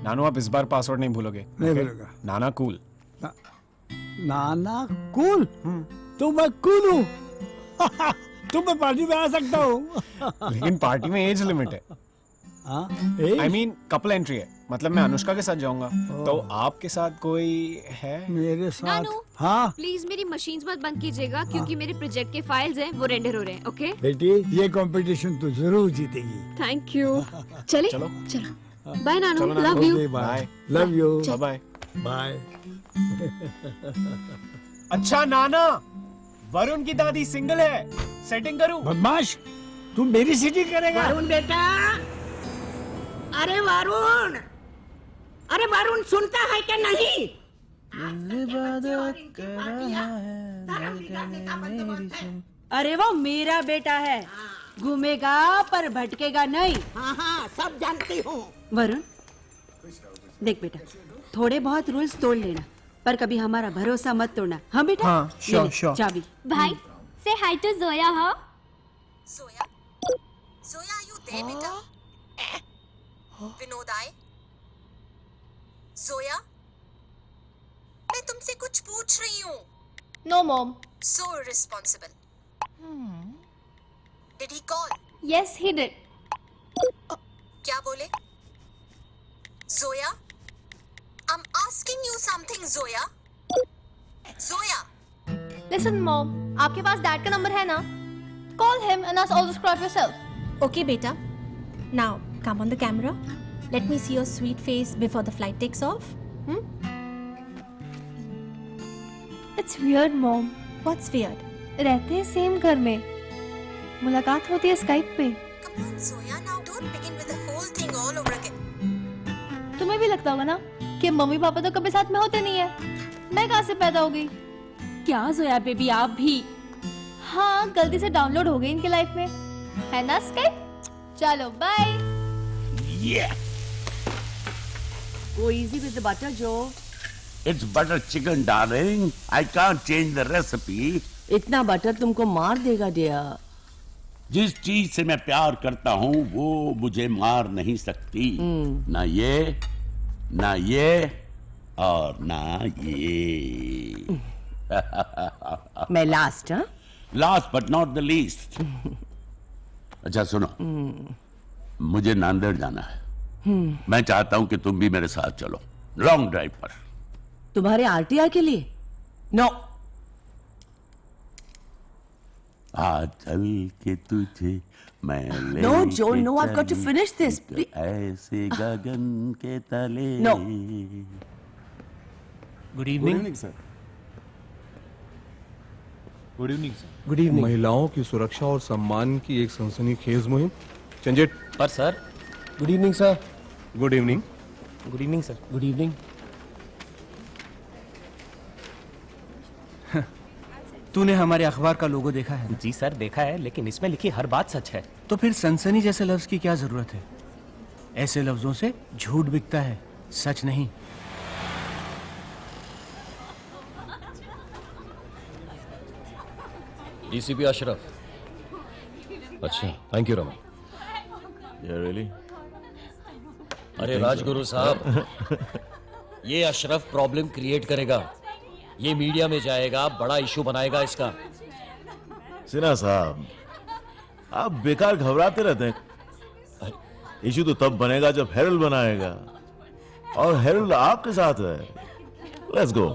नानू आप इस बार पासवर्ड नहीं भूलोगे? नहीं भूलूंगा। नाना कूल। नाना कूल? तो मैं कूल हूँ। तुम मैं पार्टी में आ सकता हूँ। लेकिन पार्टी में एज लिमिट है। I mean कपल एंट्री है, मतलब मैं अनुष्का के साथ जाऊंगा, तो आपके साथ कोई है? मेरे साथ? नानू, हाँ प्लीज मेरी मशीन्स मत बंद कीजिएगा क्योंकि मेरे प्रोजेक्ट के फाइल्स हैं वो रेंडर हो रहे हैं। ओके बेटी, ये कंपटीशन तो जरूर जीतेगी। Thank you. चले चलो। चलो बाय नानू, चलो love you. Bye. Love you. Bye bye. अच्छा नाना, वरुण की दादी सिंगल है, सेटिंग करूं? बदमाश, तू मेरी सेटिंग करेगा? वरुण बेटा, अरे वरुण, अरे वरुण सुनता है क्या नहीं? अरे वो मेरा बेटा है, घूमेगा पर भटकेगा नहीं। हाँ हाँ सब जानती हूँ। वरुण देख बेटा, थोड़े बहुत रूल्स तोड़ लेना पर कभी हमारा भरोसा मत तोड़ना। हाँ बेटा? हाँ, श्योर, ले ले, श्योर। चाबी। भाई से हाय टू जोया। हाँ Zoya? Zoya, are you there, beta? Vinod आए? Zoya? मैं तुमसे कुछ पूछ रही हूँ। No mom. So irresponsible. Did he call? Yes he did. क्या बोले? Zoya? I'm asking you something, Zoya. Zoya? Listen mom, आपके पास डैड का नंबर है ना? Call him and ask all the scrap yourself. Okay, beta. Now, come on the camera. Let me see your sweet face before the flight takes off. It's weird mom. What's weird? रहते हैं same घर में, मुलाकात होती है Skype पे। Come on, Zoya. Now don't begin with the whole thing all over again. तुम्हें भी लगता होगा ना कि मम्मी पापा तो कभी साथ में होते नहीं है, मैं कहाँ से पैदा हो गई? क्या जोया बेबी आप भी? हाँ, गलती से डाउनलोड हो गई इनके लाइफ में, है ना स्काइप? चलो bye. Go easy with the butter, Joe. It's butter chicken, darling. I can't change the recipe. इतना बटर तुमको मार देगा डियर। जिस चीज से मैं प्यार करता हूँ वो मुझे मार नहीं सकती। ना ये और ना ये। मैं लास्ट? हाँ last but not the least. अच्छा सुनो, मुझे नांदेड़ जाना है। मैं चाहता हूं कि तुम भी मेरे साथ चलो लॉन्ग ड्राइव पर। तुम्हारे आरटीआई के लिए? नो। आज चल के तुझे मैं ले No, Joe, no, I've got to finish this. ऐसे गगन के तले। No. Good evening sir. Good evening sir. Good evening. महिलाओं की सुरक्षा और सम्मान की एक सनसनीखेज मुहिम चंजेट पर sir. Good evening sir. Good evening. Good evening sir. Good evening. तूने हमारे अखबार का लोगो देखा है? जी सर देखा है, लेकिन इसमें लिखी हर बात सच है। तो फिर सनसनी जैसे लफ्ज की क्या जरूरत है? ऐसे लफ्जों से झूठ बिकता है, सच नहीं। डीसीपी अशरफ। अच्छा, थैंक यू रमन। रियली? अरे राजगुरु साहब, ये अशरफ प्रॉब्लम क्रिएट करेगा, ये मीडिया में जाएगा, बड़ा इशू बनाएगा इसका। सिन्हा साहब, आप बेकार घबराते रहते हैं। इशू तो तब बनेगा जब हेरल्ड बनाएगा, और हेरल्ड आपके साथ है। Let's go.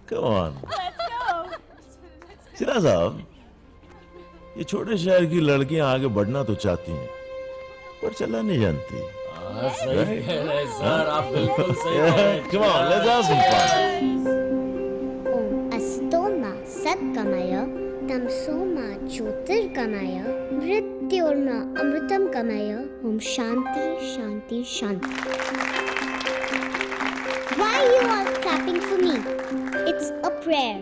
Come on. Sinha साहब, ये छोटे शहर की लड़कियां आगे बढ़ना तो चाहती हैं, पर चलना नहीं जानती। सही है सर, आप बिल्कुल सही हैं। Come on, let's have some fun. ओम अस्तोमा सत्कमय तमसोमा ज्योतिर्गमय मृत्योर्मा अमृतम गमय। ओम शांति शांति शांति। Why are you all clapping for me? It's a prayer.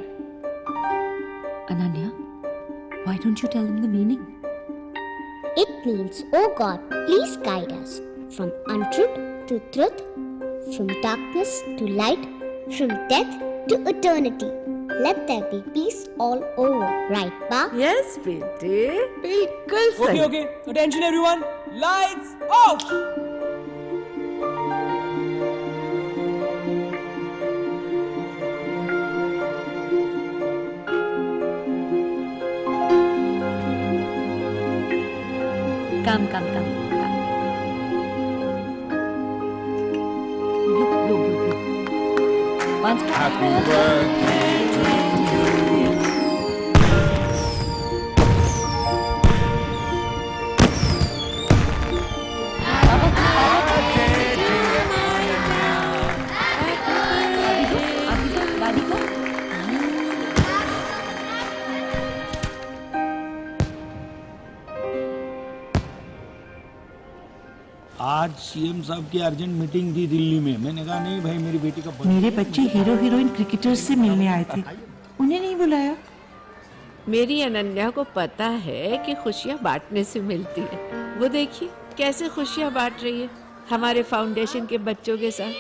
Ananya, why don't you tell him the meaning? It means, oh God, please guide us from untruth to truth, from darkness to light, from death to eternity. Let there be peace all over, right, Pa? Yes, बेटे, बिल्कुल सही। Okay, attention everyone. Lights off! Come. Blue. Once more. Happy birthday to you. दादी को आज CM साहब की urgent meeting थी दिल्ली में। मैंने कहा नहीं भाई, मेरी बेटी का मेरे बच्चे हीरो हीरोइन क्रिकेटर्स से मिलने आए थे, उन्हें नहीं बुलाया। मेरी अनन्या को पता है कि खुशियाँ बांटने से मिलती है। वो देखिए कैसे खुशियाँ बांट रही है हमारे फाउंडेशन के बच्चों के साथ।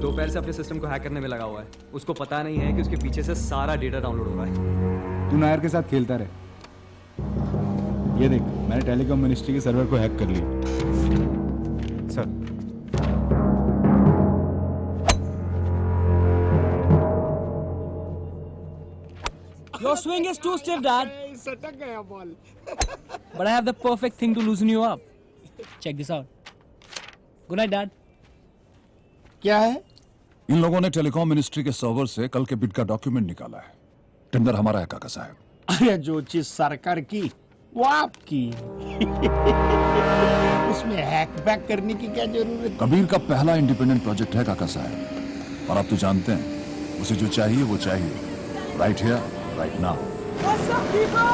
दोपहर से अपने सिस्टम को हैक करने में लगा हुआ है। उसको पता नहीं है कि उसके पीछे से सारा डेटा डाउनलोड हो रहा है। तू नायर के साथ खेलता रहे। ये देख, मैंने टेलीकॉम मिनिस्ट्री के सर्वर को हैक कर लिया। Sir Your swing is too stiff, Dad. सटक गया ball. But I have the perfect thing to loosen you up. Check this out. Good night, Dad. क्या है? इन लोगों ने टेलीकॉम मिनिस्ट्री के सर्वर से कल के बिड का डॉक्यूमेंट निकाला है। टेंडर हमारा है काका साहब। अरे जो चीज सरकार की वो आपकी। उसमें हैक बैक करने की क्या जरूरत है? कबीर का पहला इंडिपेंडेंट प्रोजेक्ट है काका साहब, और आप तो जानते हैं उसे जो चाहिए वो चाहिए। Right here, right now. What's up, people?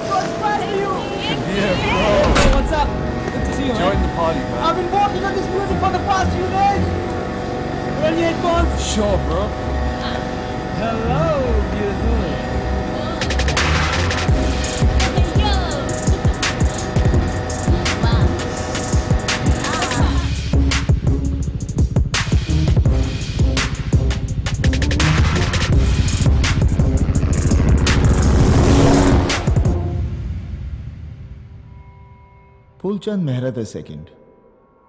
What's up, you? Yeah, bro. What's up? Good to see you, Join man. the party, man. I've been working on this music for the past few days. Ready, headphones? Sure, bro. Hello, beautiful. Phoolchand Mehra the second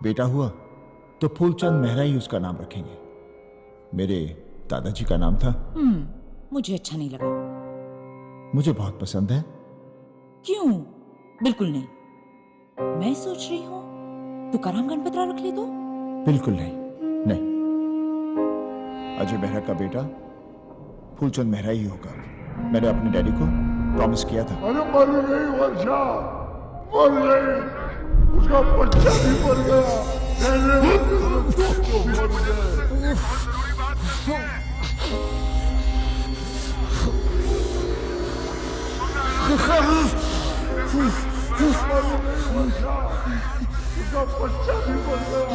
बेटा हुआ तो फूलचंद मेहरा ही उसका नाम रखेंगे। मेरे दादाजी का नाम था। मुझे अच्छा नहीं लगा। मुझे बहुत पसंद है। क्यों? बिल्कुल नहीं। मैं सोच रही हूँ तुकाराम गणपतराव रख ले तो। बिल्कुल नहीं, नहीं। अजय मेहरा का बेटा फूलचंद मेहरा ही होगा। मैंने अपने डैडी को प्रॉमिस किया था। अरे मर गई वर्षा, मर गई। उसका बच्चा भी मर गया। उसका बच्चा भी मर गया।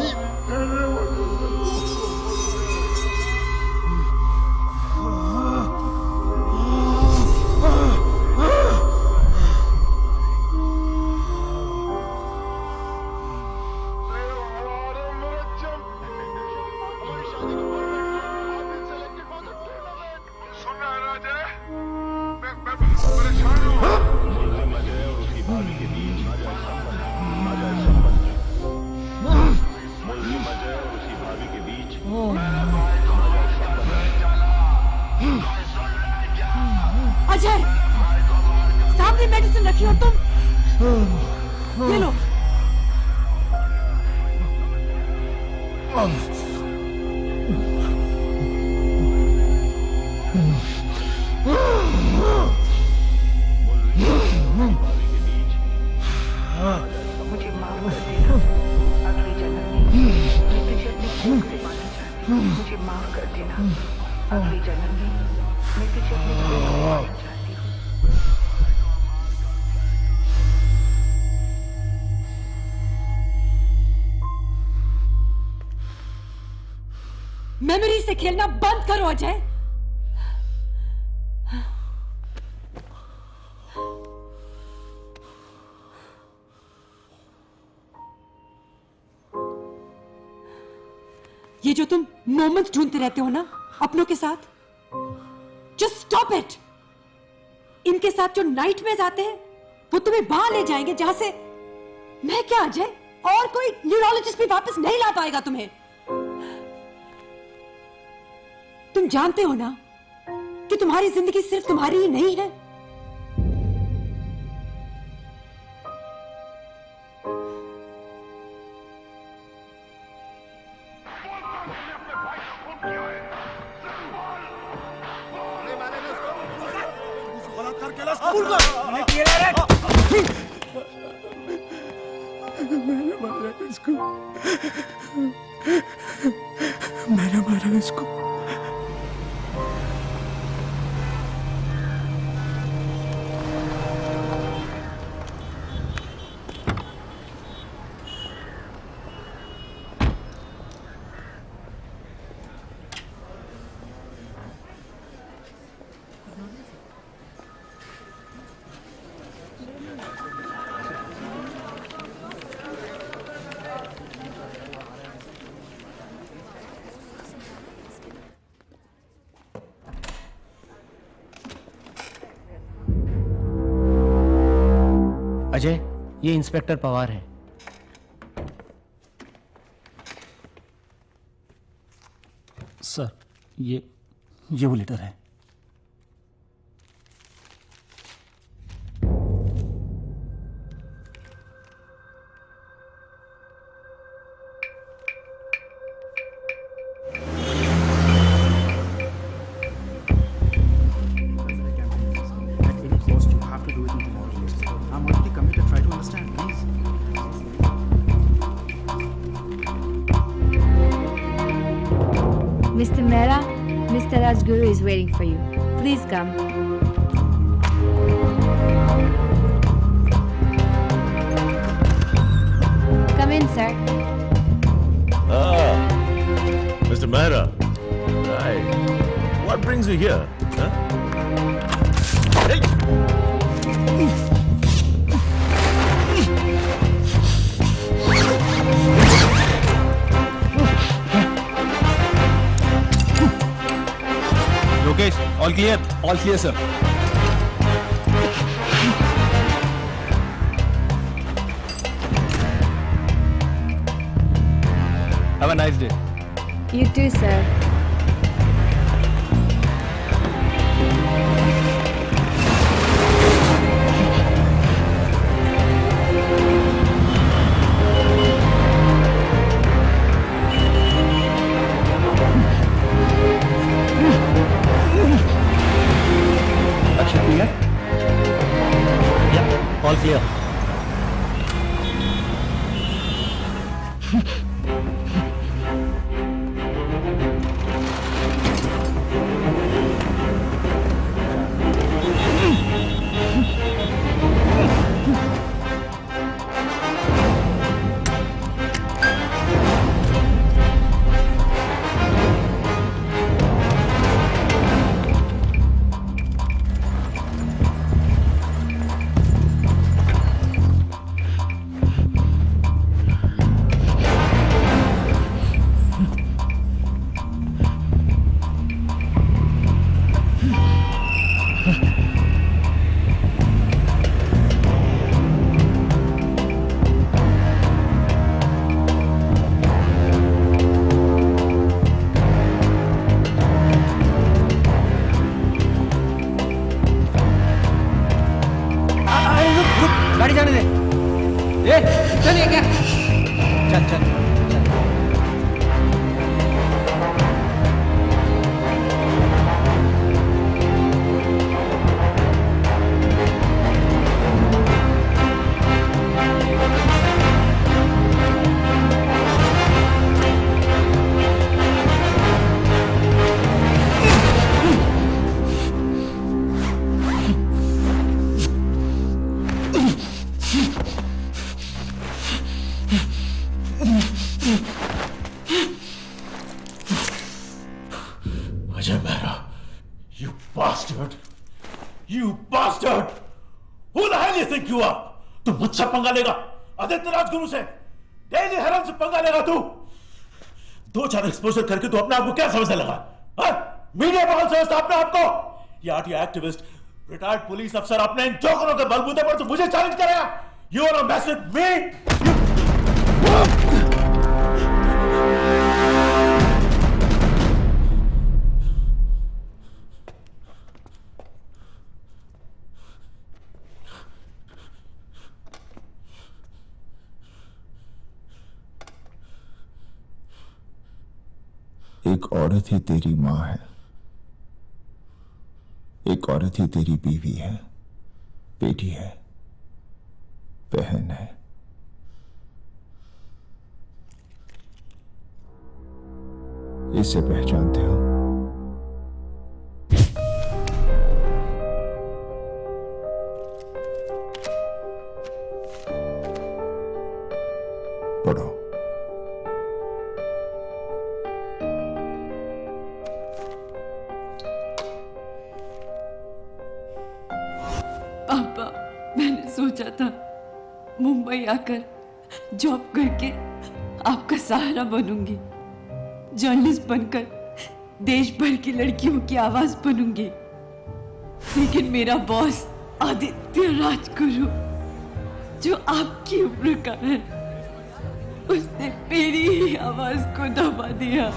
अजय, सामने मेडिसिन रखी हो तुम। ये लो। मुझे माफ कर देना, अगले जन्म में मैं तुझे अपने खून से मारना चाहती हूँ। मुझे माफ कर देना, अगले जन्म में मैं तुझे अपने खून से मारना चाहती हूँ। मेमोरी से खेलना बंद करो अजय। ये जो तुम मोमेंट्स ढूंढते रहते हो ना अपनों के साथ, जस्ट स्टॉप इट। इनके साथ जो नाइटमेयर्स आते हैं वो तुम्हें वहां ले जाएंगे जहां से मैं क्या अजय और कोई न्यूरोलॉजिस्ट भी वापस नहीं ला पाएगा तुम्हें। तुम जानते हो ना कि तुम्हारी जिंदगी सिर्फ तुम्हारी ही नहीं है। मैंने मारा इसको। अजय, ये इंस्पेक्टर पवार है। सर, ये वो लेटर है। Mr. Mehra, Mr. Rajguru is waiting for you. Please come. Come in, sir. Mr. Mehra. Hi. What brings you here? Huh? Hey! Lokesh, all clear? All clear, sir. Have a nice day. You too, sir. All clear. गाड़ी जाने दे। ए, चलिए क्या? चल चल। Ajay Mehra, you bastard! You bastard! Who the hell you think you are? तू मुझसे पंगा लेगा? आदित्य राजगुरु से? डेली हेरन से पंगा लेगा तू? 2-4 एक्सपोजर करके तू अपने आप को क्या समझने लगा? मीडिया पागल समझता अपने आप को? ये आर्टिया एक्टिविस्ट, रिटायर्ड पुलिस अफसर अपने इन जोकरों के बलबूते पर तो मुझे चैलेंज करेगा? You wanna mess with me? एक औरत ही तेरी माँ है, एक औरत ही तेरी बीवी है, बेटी है, बहन है। इसे पहचानते हो? पढ़ो। पापा, मैंने सोचा था मुंबई आकर जॉब करके आपका सहारा बनूंगी, जर्नलिस्ट बनकर देश भर की लड़कियों की आवाज बनूंगी। लेकिन मेरा बॉस आदित्य राजगुरु, जो आपकी उम्र का है, उसने मेरी ही आवाज को दबा दिया।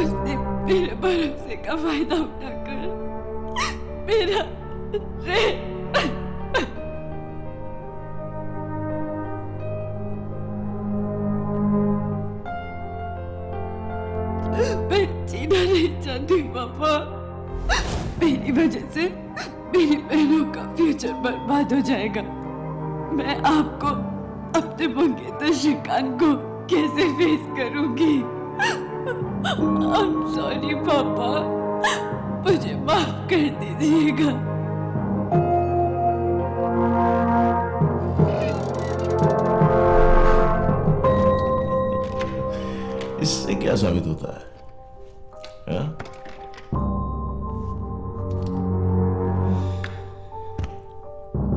उसने मेरे भरोसे का फायदा उठाकर मेरा मैं जीना नहीं चाहती पापा। मेरी वजह से मेरी बहनों का फ्यूचर बर्बाद हो जाएगा। मैं आपको, अपने मंगेतर श्रीकांत को कैसे फेस करूंगी? I'm sorry पापा, मुझे माफ कर दीजिएगा। इससे क्या साबित होता है?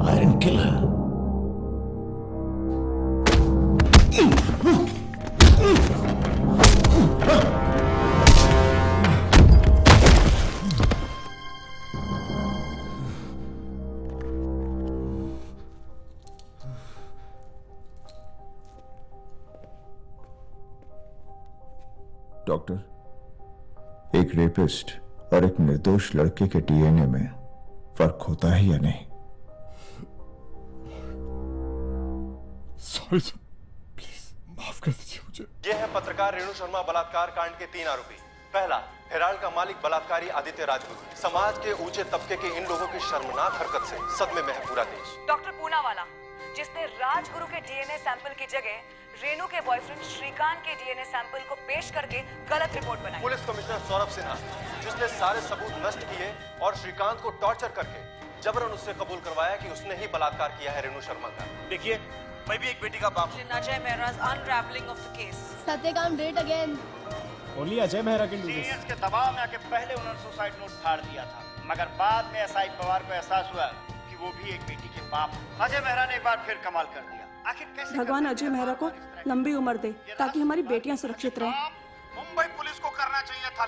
Iron killer. डॉक्टर, एक रेपिस्ट और एक निर्दोष लड़के के डीएनए में फर्क होता है या नहीं? सॉरी सर, प्लीज माफ कर दीजिए मुझे। ये है पत्रकार रेणु शर्मा बलात्कार कांड के 3 आरोपी। पहला, हेराल्ड का मालिक बलात्कारी आदित्य राजगुरु। समाज के ऊंचे तबके के इन लोगों की शर्मनाक हरकत से सदमे में है पूरा देश। डॉक्टर पूनावाला, जिसने राजगुरु के डीएनए सैंपल की जगह रेणु के बॉयफ्रेंड श्रीकांत के डीएनए सैंपल को पेश करके गलत रिपोर्ट बनाई। पुलिस कमिश्नर सौरभ सिन्हा, जिसने सारे सबूत नष्ट किए और श्रीकांत को टॉर्चर करके जबरन उससे कबूल करवाया कि उसने ही बलात्कार किया है रेणु शर्मा का। देखिए, मैं भी एक बेटी का बाप हूं। Ajay Mehra's unraveling of the case. Satyakam did it again. Only Ajay Mehra can do this. Seniors के दबाव में आके पहले उन्होंने सुसाइड नोट फाड़ दिया था, मगर बाद में एसआई पवार को एहसास हुआ कि वो भी एक बेटी के बाप। अजय मेहरा ने एक बार फिर कमाल कर दिया। आखिर कैसे भगवान अजय मेहरा को लंबी उम्र दे ताकि हमारी बेटियां सुरक्षित रहें। मुंबई पुलिस को करना चाहिए था।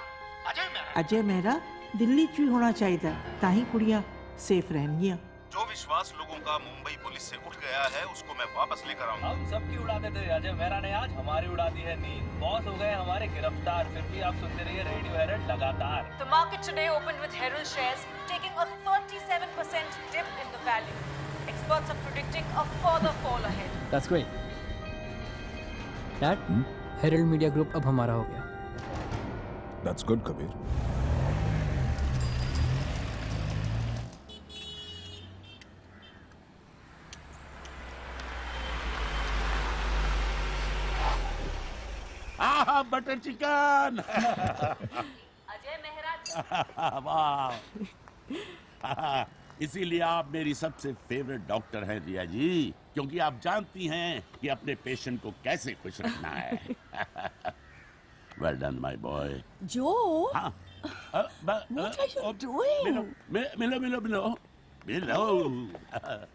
अजय मेहरा दिल्ली च होना चाहिए ता ही कुड़ियां सेफ रहनगियां। जो विश्वास लोगों का मुंबई पुलिस से उठ गया है, उसको मैं वापस लेकर आऊंगा। हम सबकी उड़ाते थे, अजय मेहरा ने आज हमारी उड़ा दी है नींद। बॉस हो गए हमारे गिरफ्तार, फिर भी आप सुनते रहिए रेडियो हेरल्ड लगातार। The market today opened with Herald shares taking a 37% dip in the value. Experts are predicting a further fall ahead. That's great. Dad, Herald Media Group अब हमारा हो गया। That's good, Kabir. Butter chicken. Ajay Mehra. वाह, इसीलिए आप मेरी सबसे फेवरेट डॉक्टर हैं रिया जी, क्योंकि आप जानती हैं कि अपने पेशेंट को कैसे खुश रखना है। Well done my boy. जो हाँ, What are you doing? मिलो। Hello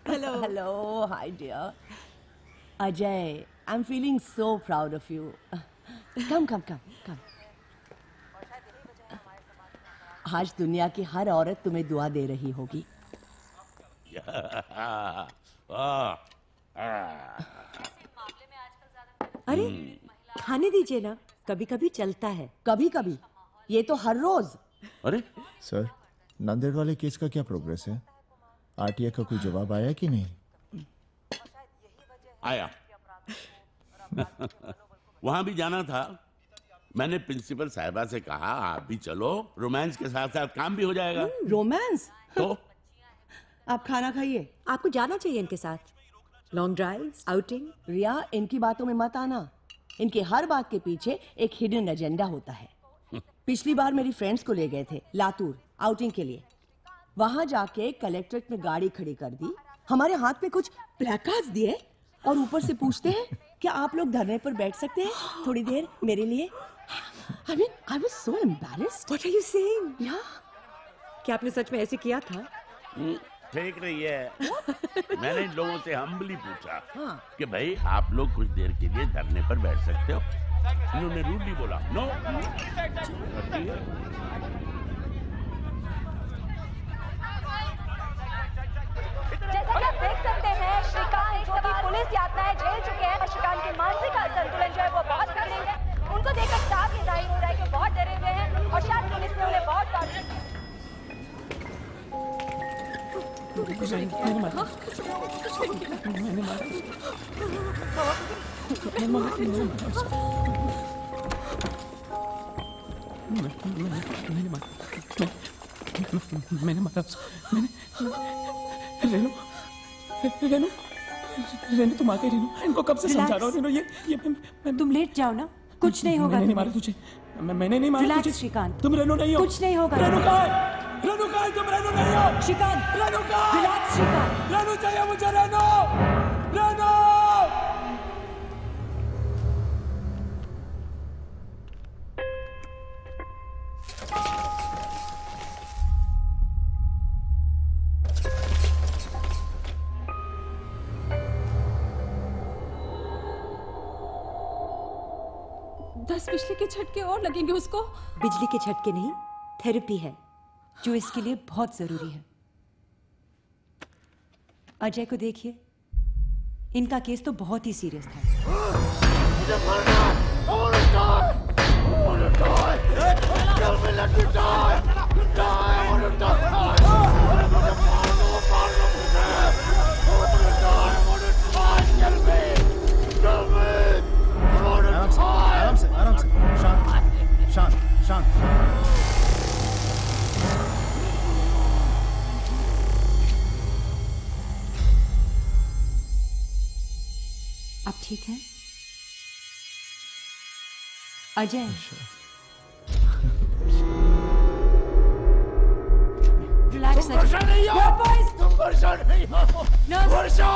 Hello, hi dear. Ajay, I'm feeling so proud of you. Come. आज दुनिया की हर औरत तुम्हें दुआ दे रही होगी। अरे खाने दीजिए ना, कभी कभी चलता है। कभी कभी, ये तो हर रोज। अरे सर, नांदेड़ वाले केस का क्या प्रोग्रेस है? आरटीआई का कोई जवाब आया कि नहीं? आया। वहां भी जाना था। मैंने प्रिंसिपल साहिबा से कहा आप भी चलो, रोमांस के साथ साथ काम भी हो जाएगा। रोमांस? तो आप खाना खाइए, आपको जाना चाहिए इनके साथ। Long drive, outing. रिया, इनकी बातों में मत आना। इनकी हर बात के पीछे एक हिडन एजेंडा होता है। पिछली बार मेरी फ्रेंड्स को ले गए थे लातूर आउटिंग के लिए। वहां जाके कलेक्ट्रेट में गाड़ी खड़ी कर दी, हमारे हाथ पे कुछ प्लेकार्ड्स दिए और ऊपर से पूछते हैं क्या आप लोग धरने पर बैठ सकते हैं थोड़ी देर मेरे लिए? I mean, I was so embarrassed. What are you saying? Yeah. क्या आपने सच में ऐसे किया था? ठीक रही है। मैंने इन लोगों से हम्बली पूछा हाँ। कि भाई आप लोग कुछ देर के लिए धरने पर बैठ सकते हो? इन्होंने रूडली बोला नो। जैसा कि आप देख सकते हैं, श्रीकांत जो कि पुलिस यातनाएं झेल चुके हैं और श्रीकांत की मानसिक संतुलन जो है वो बहुत बिगड़ी है। उनको देखकर साफ ही जाहिर हो रहा है कि वो बहुत डरे हुए हैं और शायद पुलिस ने उन्हें बहुत टॉर्चर किया। रेनू तुम आ गई। रेनू, इनको कब से समझा रहा हूँ। रेनू ये तुम लेट जाओ ना, कुछ नहीं होगा। मैंने नहीं मारा तुझे, मैंने नहीं मारा तुझे। श्रीकांत, तुम रेनू नहीं हो। कुछ नहीं होगा। रेनू कहाँ है? रेनू कहाँ है? तुम रेनू नहीं हो। श्रीकांत, रेनू कहाँ है? रिलैक्स श्रीकांत। रेनू चाहिए मुझे। रेनू, रेनू। बिजली के झटके और लगेंगे उसको। बिजली के झटके नहीं, थेरेपी है जो इसके लिए बहुत जरूरी है। अजय को देखिए, इनका केस तो बहुत ही सीरियस था। आराम से, शांत। आप ठीक हैं? अजय, रिलैक्स। तुम परेशान नहीं हो। वर्षा,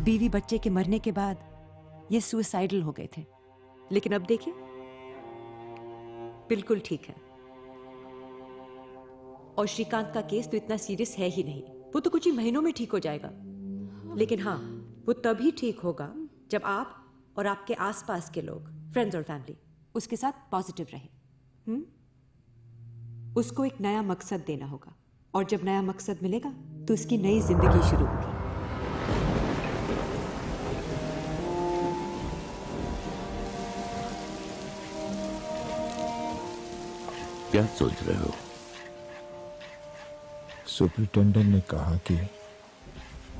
बीवी बच्चे के मरने के बाद ये सुसाइडल हो गए थे, लेकिन अब देखिए बिल्कुल ठीक है। और श्रीकांत का केस तो इतना सीरियस है ही नहीं, वो तो कुछ ही महीनों में ठीक हो जाएगा। लेकिन हाँ, वो तभी ठीक होगा जब आप और आपके आसपास के लोग, फ्रेंड्स और फैमिली, उसके साथ पॉजिटिव रहे। उसको एक नया मकसद देना होगा, और जब नया मकसद मिलेगा तो उसकी नई जिंदगी शुरू होगी। क्या सोच रहे हो? सुपरिटेंडेंट ने कहा कि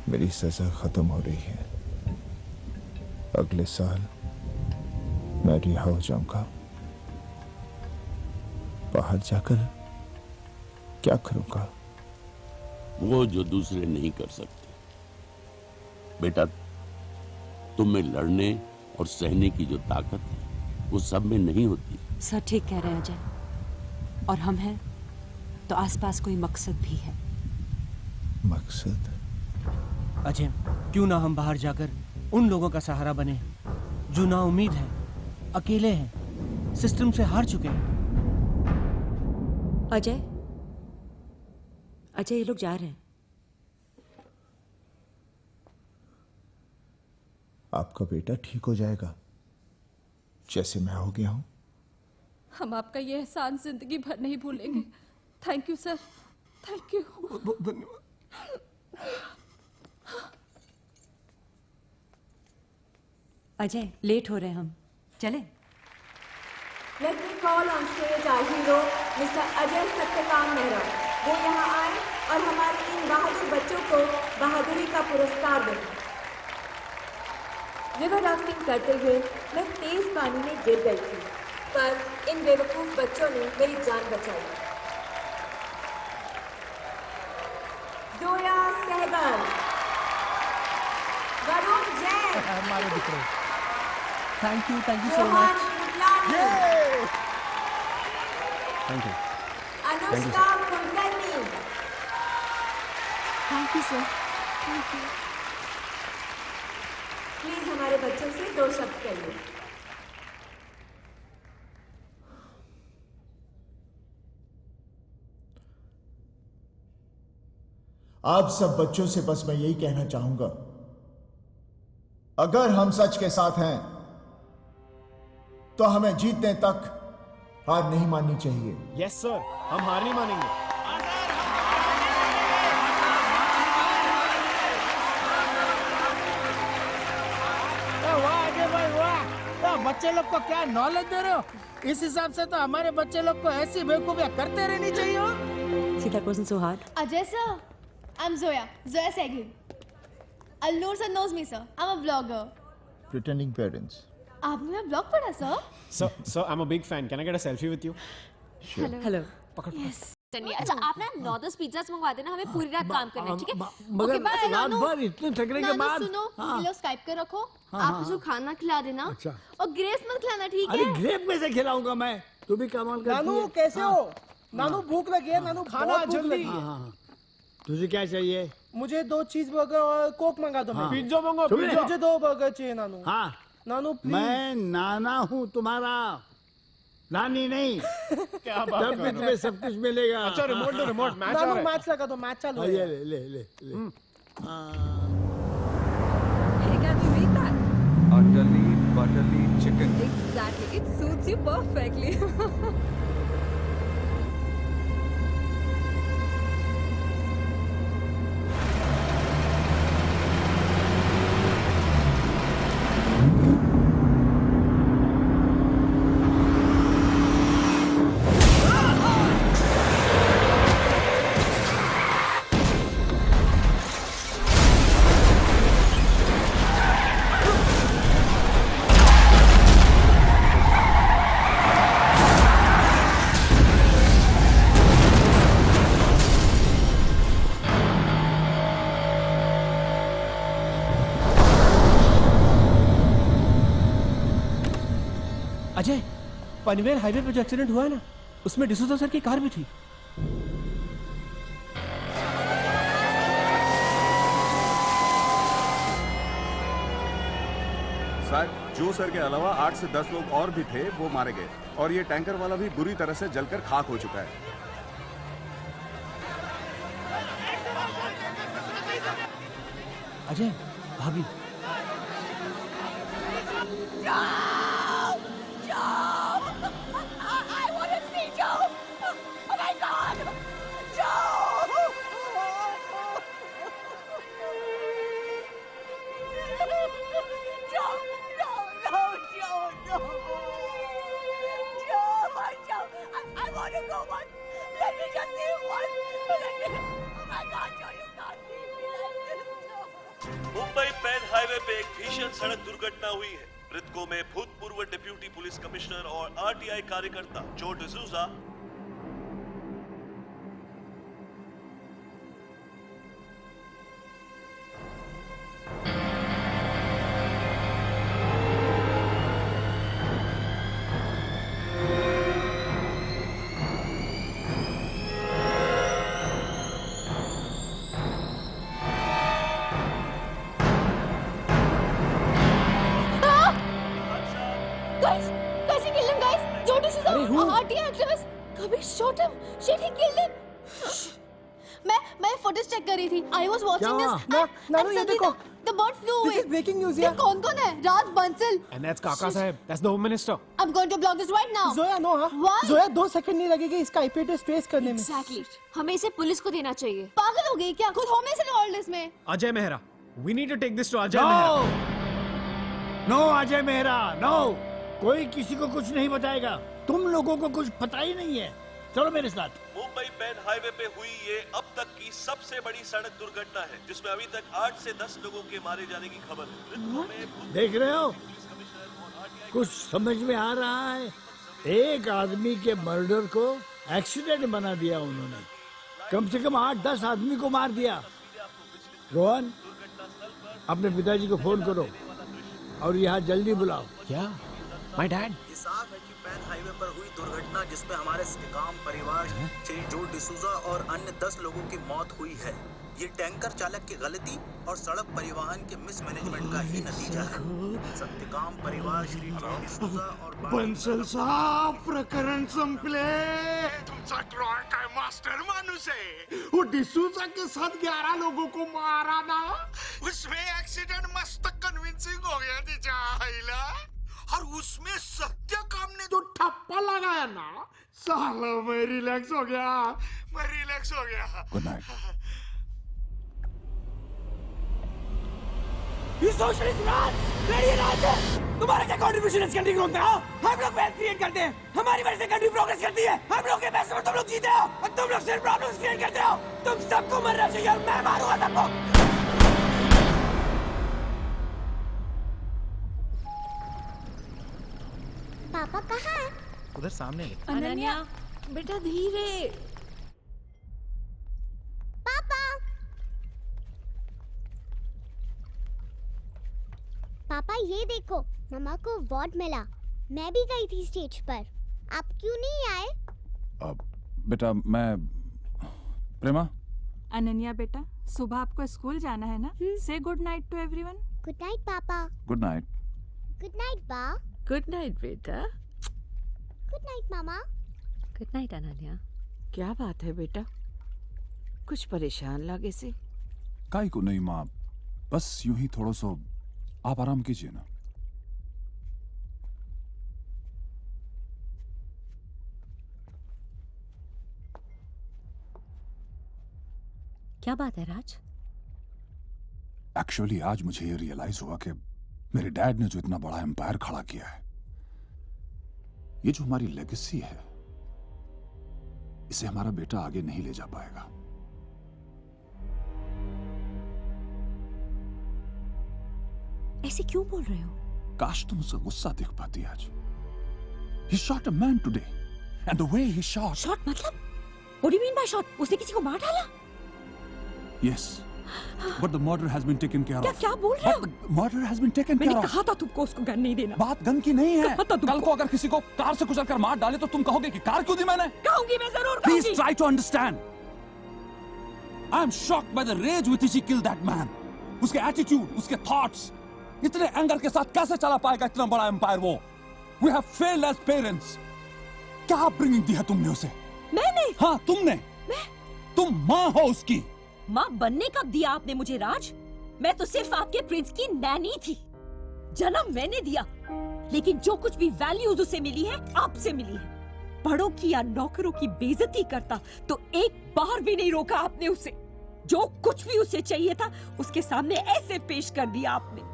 मेरी सजा खत्म हो रही है, अगले साल मैं रिहा हो जाऊंगा। बाहर जाकर क्या करूंगा? वो जो दूसरे नहीं कर सकते। बेटा, तुम में लड़ने और सहने की जो ताकत है वो सब में नहीं होती। सर ठीक कह रहे हैं अजय, और हम हैं तो आसपास कोई मकसद भी है। मकसद? अजय, क्यों ना हम बाहर जाकर उन लोगों का सहारा बने जो ना उम्मीद है, अकेले हैं, सिस्टम से हार चुके हैं। अजय, अजय ये लोग जा रहे हैं। आपका बेटा ठीक हो जाएगा जैसे मैं हो गया हूं। हम आपका ये एहसान जिंदगी भर नहीं भूलेंगे। Thank you sir, thank you. बहुत बहुत धन्यवाद। अजय, लेट हो रहे हैं हम, चले। Let me call on stage our hero, Mr. Ajay Satyakam Mehra. वो यहाँ आए और हमारे इन बहादुर बच्चों को बहादुरी का पुरस्कार दें। रिवर राफ्टिंग करते हुए मैं तेज पानी में गिर गई थी, पर इन बेवकूफ बच्चों ने मेरी जान बचाई। जोया सहगल, वरुण जैन, हमारे दिकरे। Thank you so Rohan much. Gutlani, thank you. Anushka Kulkarni. Thank you sir, thank you. Please हमारे बच्चों से 2 शब्द कहिए। आप सब बच्चों से बस मैं यही कहना चाहूंगा, अगर हम सच के साथ हैं तो हमें जीतने तक हार नहीं माननी चाहिए। यस सर, हम हार नहीं मानेंगे। वाह अजय भाई वाह, बच्चे लोग को क्या नॉलेज दे रहे हो। इस हिसाब से तो हमारे बच्चे लोग को ऐसी बेवकूफियां करते रहनी चाहिए हो। See that wasn't so hard. Ajay sir, I'm Zoya Sehgal. Alnoor sir knows me sir. I'm a vlogger. Pretending parents. आपने मेरा ब्लॉग पढ़ा sir? Sir, I'm a big fan. Can I get a selfie with you? Sure. Hello. Yes. चलिए, अच्छा आप ना 9-10 pizzas मंगवा देना, हमें पूरी रात काम करना है, ठीक है? मगर Okay, bye, रात नानू। भर इतने थकने के नानू बाद सुनो, हाँ। ये लो स्काइप कर रखो। हाँ, आप हाँ, उसको खाना खिला देना। अच्छा। और ग्रेस मत खिलाना, ठीक अरे है? ग्रेप में से खिलाऊंगा मैं, तू भी कमाल करती नानू है। कैसे हाँ। हो? नानू भूख लगी है, नानू खाना बहुत भूख जल्दी। लगी है। हाँ। तुझे क्या चाहिए? मुझे 2 चीज़बर्गर और कोक मंगा दो। हाँ। पिज्जा मंगाओ, पिज्जा। मुझे 2 बर्गर चाहिए नानू। हाँ नानू प्लीज। मैं नाना हूँ तुम्हारा, नानी नहीं। क्या बात तब भी तुम्हें सब कुछ मिलेगा। अच्छा रिमोट दो, रिमोट मैच आ रहा नानू है। मैच लगा दो, मैच चालू हाँ, है। ये ले ले ले ले। Hey, can you eat that? Utterly butterly chicken. Exactly. It suits you perfectly. Ajay, Panvel highway पे जो एक्सीडेंट हुआ है ना, उसमें डिसूजा सर की कार भी थी। सर, जो सर के अलावा 8 से 10 लोग और भी थे, वो मारे गए और ये टैंकर वाला भी बुरी तरह से जलकर खाक हो चुका है। अजय, भाभी। I want to see Joe. Oh my God, Joe. I want to go once. Let me just see him once. Oh my God, Joe, you can't leave me like this, Joe. Mumbai Pen highway पे एक भीषण सड़क दुर्घटना हुई है। मृतकों में भूतपूर्व डिप्यूटी पुलिस कमिश्नर और आरटीआई कार्यकर्ता जो D'Souza, Guys, he killed him, guys. Joe D'Souza, RTI activist. shot him. Shit, he killed him. मैं footage check कर रही थी. I was watching this. नानू ये देखो. The bird flew away. This is breaking news ये कौन-कौन है? Raj Bansal. And that's Kaka Sahib. That's the Home Minister. I'm going to block this right now. Zoya no हाँ. Why? Zoya 2 second नहीं लगेगा इसका IP address trace करने में. Exactly. हमें इसे पुलिस को देना चाहिए. पागल हो गई क्या? खुद होम मिनिस्टर ने ऑर्डर इसमें. Ajay Mehra. We need to take this to Ajay Mehra. No Ajay Mehra, no. कोई किसी को कुछ नहीं बताएगा. तुम लोगों को कुछ पता ही नहीं है. चलो मेरे साथ. मुंबई पेन हाईवे पे हुई ये अब तक की सबसे बड़ी सड़क दुर्घटना है, जिसमें अभी तक 8 से 10 लोगों के मारे जाने की खबर है. देख रहे हो? कुछ समझ में आ रहा है. एक आदमी के मर्डर को एक्सीडेंट बना दिया उन्होंने. कम से कम 8-10 आदमी को मार दिया. रोहन, अपने पिताजी को फोन करो और यहाँ जल्दी बुलाओ. क्या? My dad. साफ है कि पैन हाईवे पर हुई दुर्घटना जिसमें हमारे स्टिकाम परिवार श्री जो डिसूजा और अन्य 10 लोगों की मौत हुई है, ये टैंकर चालक की गलती और सड़क परिवहन के मिसमैनेजमेंट का ही नतीजा है. सत्यकाम परिवार श्री जो डिसूजा और बंसल साहब, प्रकरण संपले. तुमचा ट्रॉय काय मास्टर माणूस है. वो डिसूजा के साथ 11 लोगों को मारा ना, उसमें एक्सीडेंट मस्त कन्विंसिंग हो गया तिच्या आईला. और उसमें सत्यकाम ने जो ठप्पा लगाया ना, साला मैं रिलैक्स हो गया. Good night. ये सोशलिस्ट राज, रेडियो राज है. तुम्हारा क्या कंट्रीब्यूशन इस कंट्री को होता है? हम लोग वेल्थ क्रिएट करते हैं. हमारी वजह से कंट्री प्रोग्रेस करती है. हम लोग के पैसे में तुम लोग जीते हो और तुम लोग सिर्फ प्रॉब्लम्स क्रिएट करते हो. तुम सबको मरना चाहिए और मैं मारूंगा सबको. पापा कहाँ है? उधर सामने. अनन्या, बेटा धीरे. पापा. पापा ये देखो, मम्मा को अवार्ड मिला. मैं भी गई थी स्टेज पर. आप क्यों नहीं आए? बेटा मैं प्रेमा. अनन्या बेटा, सुबह आपको स्कूल जाना है ना? से good night to everyone. Good night पापा. Good night. गुड नाइट बा. गुड नाइट बेटा. गुड नाइट मामा. Good night Ananya. क्या बात है बेटा, कुछ परेशान लगे से? काई को नहीं माँ, बस यूं ही थोड़ा सा आप आराम कीजिए ना. क्या बात है राज? एक्चुअली आज मुझे ये रियलाइज हुआ कि मेरे डैड ने जो इतना बड़ा एम्पायर खड़ा किया है, ये जो हमारी लेगेसी है, इसे हमारा बेटा आगे नहीं ले जा पाएगा. ऐसे क्यों बोल रहे हो? काश तुम उसका गुस्सा देख पाती आज. He shot a man today, and the way he shot. Shot मतलब? What do you mean by shot? उसने किसी को मार डाला? Yes, but the murder has been taken care of. क्या बोल रहे हो? But the murder has been taken care मैंने of. कहा था तुमको उसको गन नहीं देना. बात गन की नहीं है. कहा था कल को अगर किसी को कार से कुचल कर मार डाले तो तुम कहोगे कि कार क्यों दी मैंने? कहूंगी, मैं जरूर कहूंगी. Please try to understand. I am shocked by the rage with which he killed that man. उसके attitude, उसके thoughts, इतने एंगर के साथ कैसे चला पाएगा इतना बड़ा एम्पायर वो? We have failed as parents. क्या अपब्रिंगिंग दी है तुमने उसे? मैंने? हाँ तुमने. तुम माँ हो उसकी. माँ बनने कब दिया आपने मुझे राज? मैं तो सिर्फ आपके प्रिंस की नैनी थी. जन्म मैंने दिया, लेकिन जो कुछ भी वैल्यूज उसे मिली है आपसे मिली है. बड़ों की या नौकरों की बेइज्जती करता तो एक बार भी नहीं रोका आपने उसे. जो कुछ भी उसे चाहिए था उसके सामने ऐसे पेश कर दिया आपने.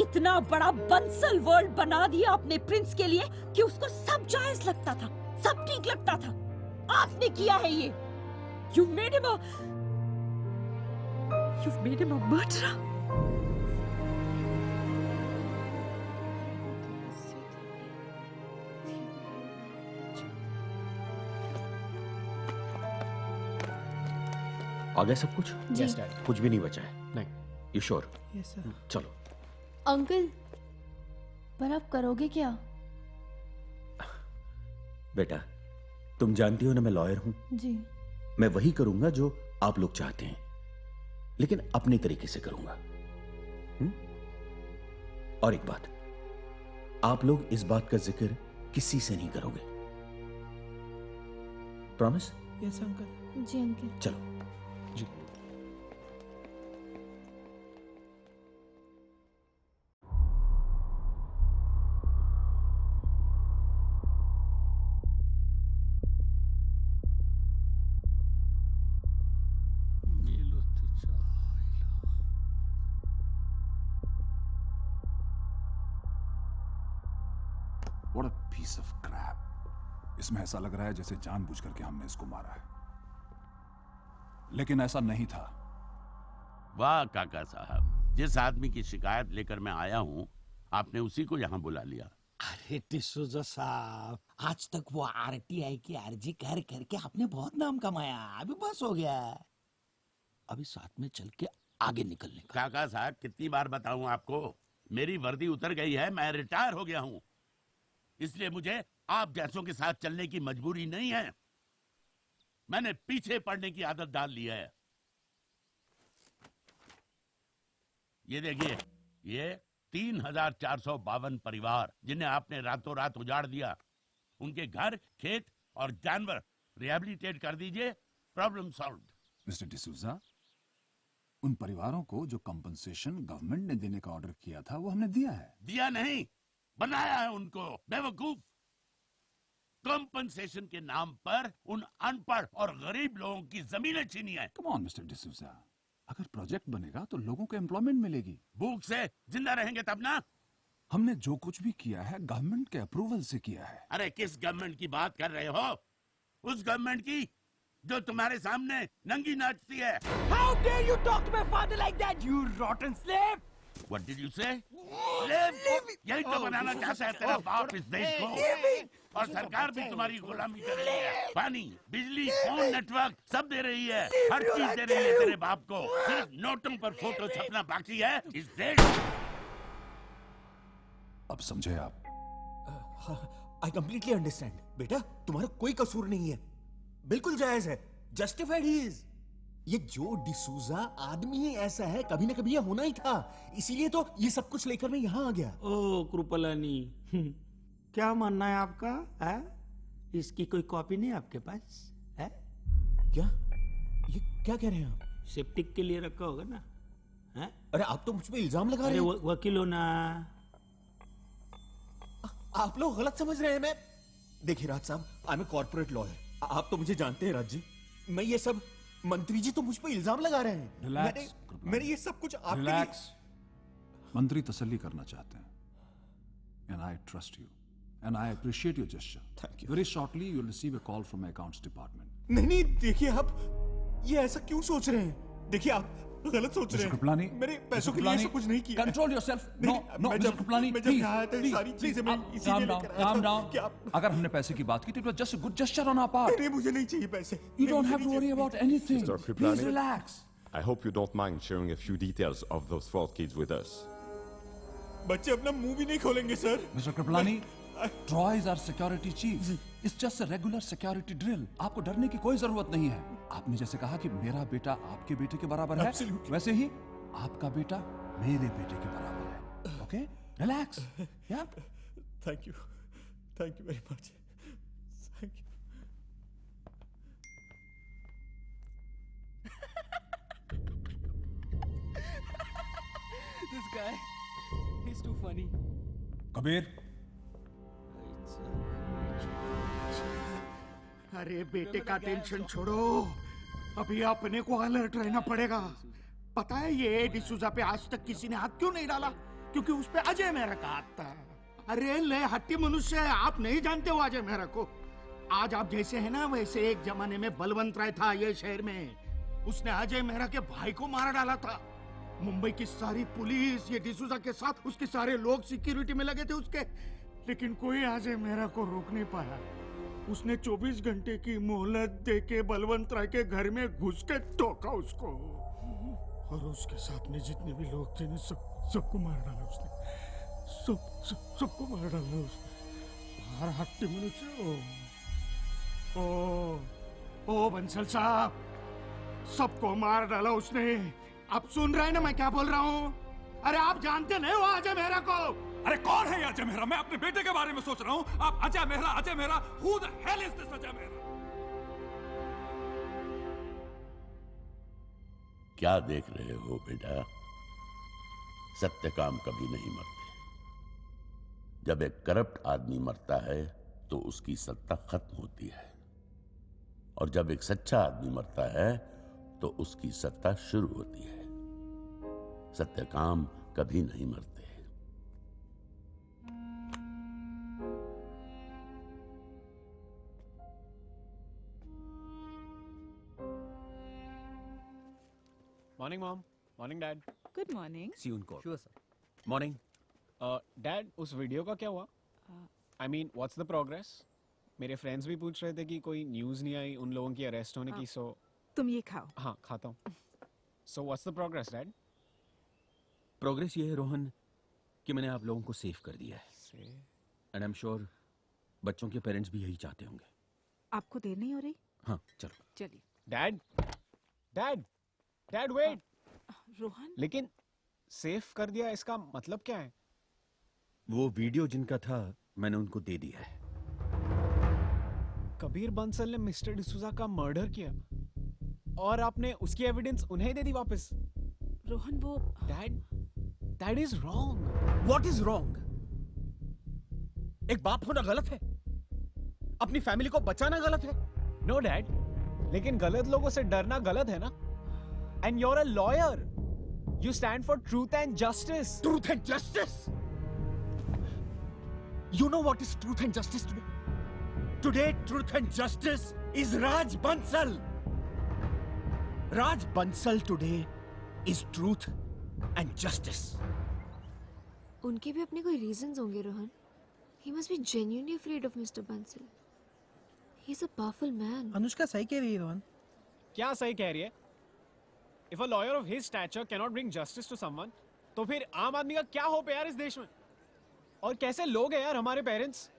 इतना बड़ा बंसल वर्ल्ड बना दिया आपने प्रिंस के लिए कि उसको सब जायज लगता था, सब ठीक लगता था. आपने किया है ये. You made him a murderer. आ गया सब कुछ? Yes, Dad. कुछ भी नहीं बचा है? नहीं. You sure? Yes, sir. चलो. अंकल, पर आप करोगे क्या? बेटा, तुम जानती हो ना मैं लॉयर हूं. जी. मैं वही करूंगा जो आप लोग चाहते हैं, लेकिन अपने तरीके से करूंगा. और एक बात, आप लोग इस बात का जिक्र किसी से नहीं करोगे. प्रॉमिस? Yes uncle. जी अंकल। चलो। जी। What a piece of crap. इसमें ऐसा लग रहा है जैसे जानबूझ करके हमने इसको मारा है, लेकिन ऐसा नहीं था। वाह काका साहब, जिस आदमी की शिकायत लेकर मैं आया हूँ आपने उसी को यहाँ बुला लिया। अरे डिसूजा साहब, आज तक वो आरटीआई की अर्जी कर करके आपने बहुत नाम कमाया, अभी बस हो गया। अभी साथ में चल के आगे निकलने का। काका साहब कितनी बार बताऊं आपको, मेरी वर्दी उतर गई है, मैं रिटायर हो गया हूँ, इसलिए मुझे आप जैसों के साथ चलने की मजबूरी नहीं है। मैंने पीछे पड़ने की आदत डाल ली है। ये देखिए, ये 3,452 परिवार जिन्हें आपने रातों रात उजाड़ दिया, उनके घर, खेत और जानवर रिहैबिलिटेट कर दीजिए, प्रॉब्लम सॉल्व्ड। मिस्टर डिसूजा, उन परिवारों को जो कंपनसेशन गवर्नमेंट ने देने का ऑर्डर किया था वो हमने दिया है। दिया नहीं, बनाया है उनको, बेवकूफ। कंपनसेशन के नाम पर उन अनपढ़ और गरीब लोगों की जमीनें छीनी है। कम ऑन मिस्टर डिसूजा, अगर प्रोजेक्ट बनेगा तो लोगों को एम्प्लॉयमेंट मिलेगी। भूख से जिंदा रहेंगे तब ना। हमने जो कुछ भी किया है गवर्नमेंट के अप्रूवल से किया है। अरे किस गवर्नमेंट की बात कर रहे हो? उस गवर्नमेंट की जो तुम्हारे सामने नंगी नाचती है। How dare you talk to my father like that, you rotten slave? What did you say? Slave? यही तो बनाना चाहता है तेरा बाप इस देश को, और सरकार भी तुम्हारी गुलामी कर रही है। पानी, बिजली, फोन नेटवर्क सब दे रही है, हर चीज दे रही है तेरे बाप को, सिर्फ नोटों पर फोटो छपना बाकी है इस देश। अब समझे आप? I completely understand. बेटा तुम्हारा कोई कसूर नहीं है, बिल्कुल जायज है, जस्टिफाइड ही इज। ये जो डिसूजा आदमी ही ऐसा है, कभी ना कभी ये होना ही था, इसीलिए तो ये सब कुछ लेकर मैं यहाँ आ गया। ओ कृपलानी, क्या मानना है आपका? है? इसकी कोई कॉपी नहीं आपके पास है? क्या? ये क्या कह रहे हैं आप? सेप्टिक के लिए रखा होगा ना? है? अरे आप तो मुझ पे इल्जाम लगा रहे हैं। वकील हो ना। आप लोग गलत समझ रहे हैं। मैं देखिए राज साहब, I am a corporate lawyer, आप तो मुझे जानते हैं राज जी। मैं ये सब, मंत्री जी तो मुझ पे इल्जाम लगा रहे हैं। मैंने ये सब कुछ आपके रिलैक्स। मंत्री तसल्ली करना चाहते हैं, and I trust you, and I appreciate your gesture. Thank you. Very shortly you'll receive a call from my accounts department. नहीं, देखिए आप ये ऐसा क्यों सोच रहे हैं? देखिए आप गलत सोच रहे हैं। कृपलानी, मेरे पैसों के लिए ऐसा कुछ नहीं किया। Control yourself. No, Mr. Kripalani, मैं जब यहाँ आया था, सारी चीजें मैं इसीलिए लेकर आया था। Calm down. अगर हमने पैसे की बात की तो it was just a good gesture on our part. नहीं, मुझे नहीं चाहिए पैसे। You don't have to worry about anything. Mr. Please Kriplani, relax. I hope you don't mind sharing a few details of those 4 kids with us. बच्चे अपना मुंह भी नहीं खोलेंगे sir. Mr. Kriplani, Troy is our security chief. It's just a regular security drill. आपको डरने की कोई जरूरत नहीं है। आपने जैसे कहा कि मेरा बेटा आपके बेटे के बराबर है, वैसे ही आपका बेटा मेरे बेटे के बराबर है। ओके? रिलैक्स। या? Thank you very much. Thank you. This guy, he's too funny. Kabir, अरे बेटे का टेंशन छोड़ो, अभी अपने को अलर्ट रहना पड़ेगा। पता है ये डिसूजा पे आज तक किसी ने हाथ क्यों नहीं डाला? क्योंकि उस पे अजय मेहरा का हाथ था। अरे ले हट्टी मनुष्य है, आप नहीं जानते हो अजय मेहरा को। आज आप जैसे है ना, वैसे एक जमाने में बलवंत राय था ये शहर में, उसने अजय मेहरा के भाई को मार डाला था। मुंबई की सारी पुलिस ये डिसूजा के साथ, उसके सारे लोग सिक्योरिटी में लगे थे उसके, लेकिन कोई अजय मेहरा को रोक नहीं पाया। उसने 24 घंटे की मोहलत देके बलवंत राय के घर में घुस के ठोका उसको, और उसके साथ में जितने भी लोग थे ना, सबको मार डाला उसने। सबको मार डाला उसने। बाहर हट्टी मनुष्य। ओ बंसल साहब, सबको मार डाला उसने। आप सुन रहे हैं ना मैं क्या बोल रहा हूँ? अरे आप जानते नहीं हो अजय मेहरा को? अरे कौन है ये अजय मेहरा? मैं अपने बेटे के बारे में सोच रहा हूँ। आप Ajay Mehra. Who the hell is this Ajay Mehra? क्या देख रहे हो बेटा? सत्य काम कभी नहीं मरते। जब एक करप्ट आदमी मरता है तो उसकी सत्ता खत्म होती है, और जब एक सच्चा आदमी मरता है तो उसकी सत्ता शुरू होती है। सत्य काम कभी नहीं मरते। Morning mom, morning dad. Good morning. See you in court. Sure sir. Morning. Dad, उस वीडियो का क्या हुआ? I mean what's the progress? मेरे फ्रेंड्स भी पूछ रहे थे कि कोई न्यूज़ नहीं आई उन लोगों की अरेस्ट होने की। सो तुम ये खाओ। हाँ, खाता हूँ। So what's the progress dad? Progress ये है रोहन कि मैंने आप लोगों को सेव कर दिया है, एंड आई एम श्योर बच्चों के पेरेंट्स भी यही चाहते होंगे। आपको देर नहीं हो रही? हाँ चलो। चलिए। Dad, dad, dad wait. Rohan, लेकिन सेव कर दिया इसका मतलब क्या है? वो वीडियो जिनका था मैंने उनको दे दिया है। कबीर बंसल ने मिस्टर डिसूजा का मर्डर किया और आपने उसकी एविडेंस उन्हें दे दी वापस? रोहन वो dad, that is wrong. What is wrong? एक बाप होना गलत है, अपनी फैमिली को बचाना गलत है। नो डैड, लेकिन गलत लोगों से डरना गलत है ना? And you are a lawyer, you stand for truth and justice. Truth and justice? You know what is truth and justice today? Today, truth and justice is Raj Bansal. Raj Bansal today is truth and justice. उनके भी अपने कोई reasons होंगे Rohan. He must be genuinely afraid of Mr. Bansal. He's a powerful man. Anushka सही कह रही है रोहन। क्या सही कह रही है? If a lawyer of his stature cannot bring justice to someone, तो फिर आम आदमी का क्या होप है यार इस देश में? और कैसे लोग हैं यार हमारे पेरेंट्स?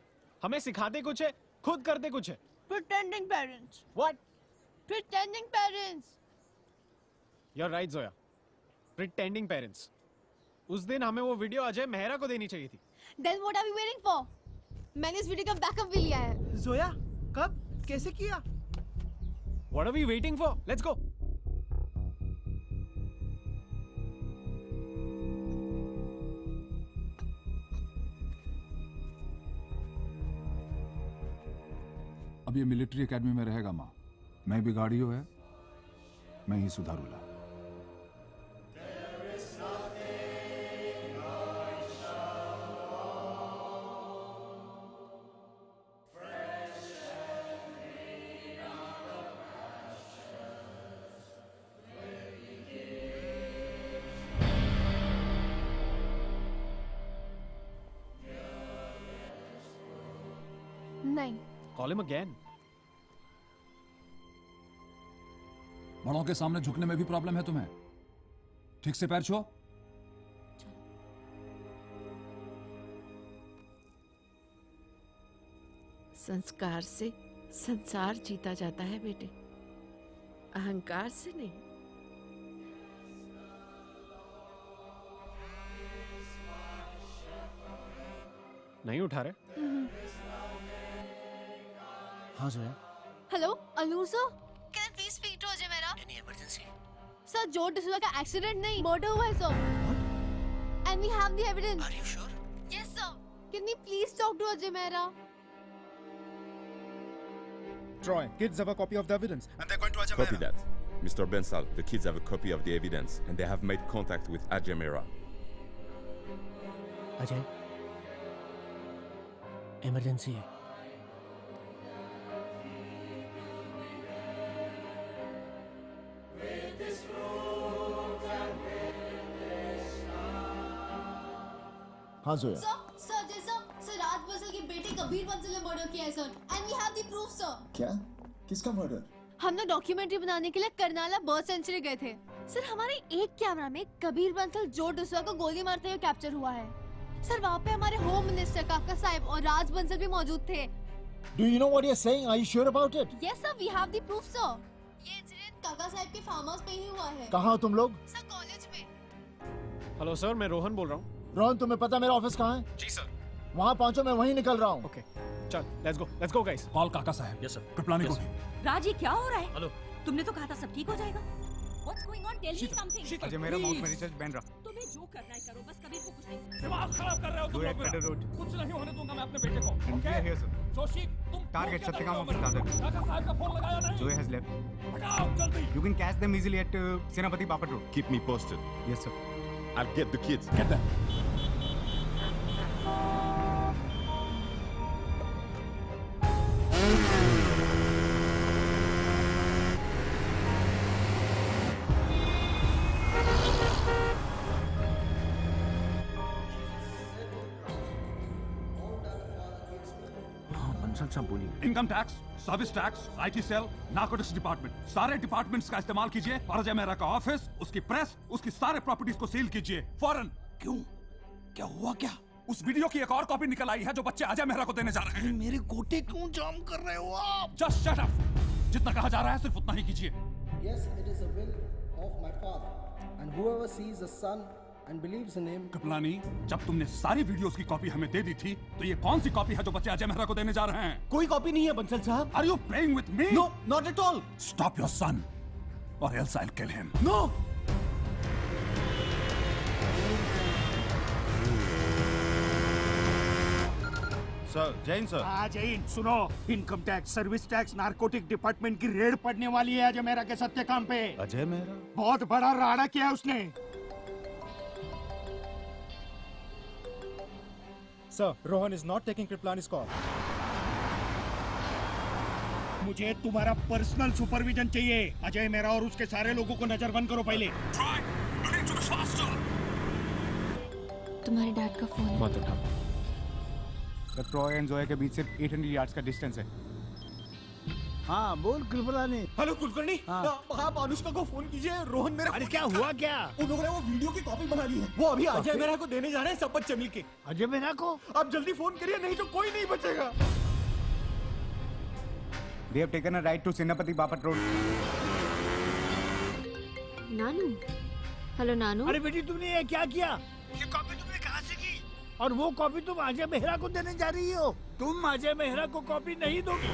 हमें सिखाते कुछ है, खुद करते कुछ है। Pretending parents. What? Pretending parents. You're right, Zoya. Pretending parents. उस दिन हमें वो वीडियो अजय मेहरा को देनी चाहिए थी। Then what are we waiting for? मैंने इस वीडियो का बैकअप भी लिया है। जोया, कब? कैसे किया? What are we waiting for? Let's go. अब ये मिलिट्री एकेडमी में रहेगा माँ। मैं बिगाड़ियो है, मैं ही सुधारूला। नहीं। Call him again. बड़ों के सामने झुकने में भी प्रॉब्लम है तुम्हें? ठीक से पैर छुओ। संस्कार से संसार जीता जाता है बेटे, अहंकार से नहीं। नहीं उठा रहे? हाँ Zoya. Hello Anoor sir, can I please speak to Ajay Mehra? Any emergency? Sir, जो डिसूजा का एक्सीडेंट नहीं, मर्डर हुआ है sir. And we have the evidence. Are you sure? Yes sir. Can we please talk to Ajay Mehra? Troy, kids have a copy of the evidence and they're going to Ajay Copy that. Mr. Bensal, the kids have a copy of the evidence and they have made contact with Ajay Mehra. Ajay, emergency है। हाँ Zoya. Sir जैसा sir Raj Bansal की बेटी कबीर बंसल ने murder किया है sir, and we have the proof sir. क्या? किसका मर्डर? हमने डॉक्यूमेंट्री बनाने के लिए करनाला बर्ड सेंचुरी गए थे सर। हमारे एक कैमरा में कबीर बंसल जो डिसूजा को गोली मारते हुए कैप्चर हुआ है सर। वहाँ पे हमारे होम मिनिस्टर काका साहब और राज बंसल भी मौजूद थे। Do you know what you're saying? Are you sure about it? Yes sir, we have the proof sir. ये इंसिडेंट काका साहब के फार्म हाउस पे ही हुआ है। कहाँ हो तुम लोग? सर कॉलेज में। हेलो सर, मैं रोहन बोल रहा हूँ। रोहन, तुम्हें पता मेरा ऑफिस कहाँ है? जी सर। वहाँ पहुँचो, मैं वहीं निकल रहा हूँ। ओके, चल, लेट्स गो गाइस। कॉल काका साहब। Yes sir. कृपलानी को भी। राज, ये क्या हो रहा है? हेलो। तुमने तो कहा था सब ठीक हो जाएगा। What What's going on? Tell me something. Ajay मेरा माउथ में रिसर्च बैन रहा। तुम्हें जो करना है करो, बस कबीर को कुछ नहीं। दिमाग खराब कर रहे हो तुम लोग मेरा। कुछ नहीं होने दूंगा मैं अपने बेटे को। Okay? Here, sir. जोशी तुम Target Satyakam of Dadar. काका साहब का फोन लगाया नहीं? Zoe has left. हटाओ जल्दी। You can catch them easily at Senapati Bapat Road. Keep me posted. Yes, sir. I'll get the kids. Get them. Income tax, service tax, IT cell, narcotics department, सारे departments का इस्तेमाल कीजिए और अजय मेहरा का office, उसकी press, उसकी सारे properties को सील कीजिए फौरन। क्यों? क्या हुआ क्या? उस वीडियो की एक और कॉपी निकल आई है जो बच्चे अजय मेहरा को देने जा रहे हैं। मेरे गोटे क्यों जाम कर रहे हो आप? Just shut up. जितना कहा जा रहा है सिर्फ उतना ही कीजिए। Yes, it is a will of my father, and whoever sees the son and believes in him. Kripalani, जब तुमने सारी वीडियोस की कॉपी हमें दे दी थी, तो ये कौन सी कॉपी है जो बच्चे अजय मेहरा को देने जा रहे हैं? कोई कॉपी नहीं है बंसल साहब। Are you playing with me? No, not at all. Stop your son, or else I'll kill him. No. Sir, Jain sir. हाँ जैन, सुनो, income tax, service tax, narcotic department की रेड पड़ने वाली है अजय मेहरा के सत्यकाम पे। अजय मेहरा? बहुत बड़ा राड़ा किया उसने। Sir, Rohan is not taking Kriplani's call. मुझे तुम्हारा पर्सनल सुपरविजन चाहिए। अजय मेहरा और उसके सारे लोगों को नजरबंद करो पहले। तुम्हारे डैड का फोन। मत उठा। ट्रॉय एंड जोया के बीच सिर्फ 800 यार्ड्स का डिस्टेंस है। हाँ बोल कृपलानी। हेलो कुलकर्णी। आप अनुष्का को फोन कीजिए। रोहन मेरा। अरे क्या हुआ क्या? उन लोगों ने वो वीडियो की कॉपी बना ली है। वो अभी अजय मेहरा को देने जा रहे हैं सब बच्चे मिलके। अजय मेहरा को? आप जल्दी फोन करिए नहीं तो कोई नहीं बचेगा। They have taken a ride to Senapati Bapat Road. नानू। हेलो नानू। अरे बेटी तुमने ये क्या किया? ये कॉपी तुमने कहाँ से की? और वो कॉपी तुम अजय मेहरा को देने जा रही हो? तुम अजय मेहरा को कॉपी नहीं दोगी।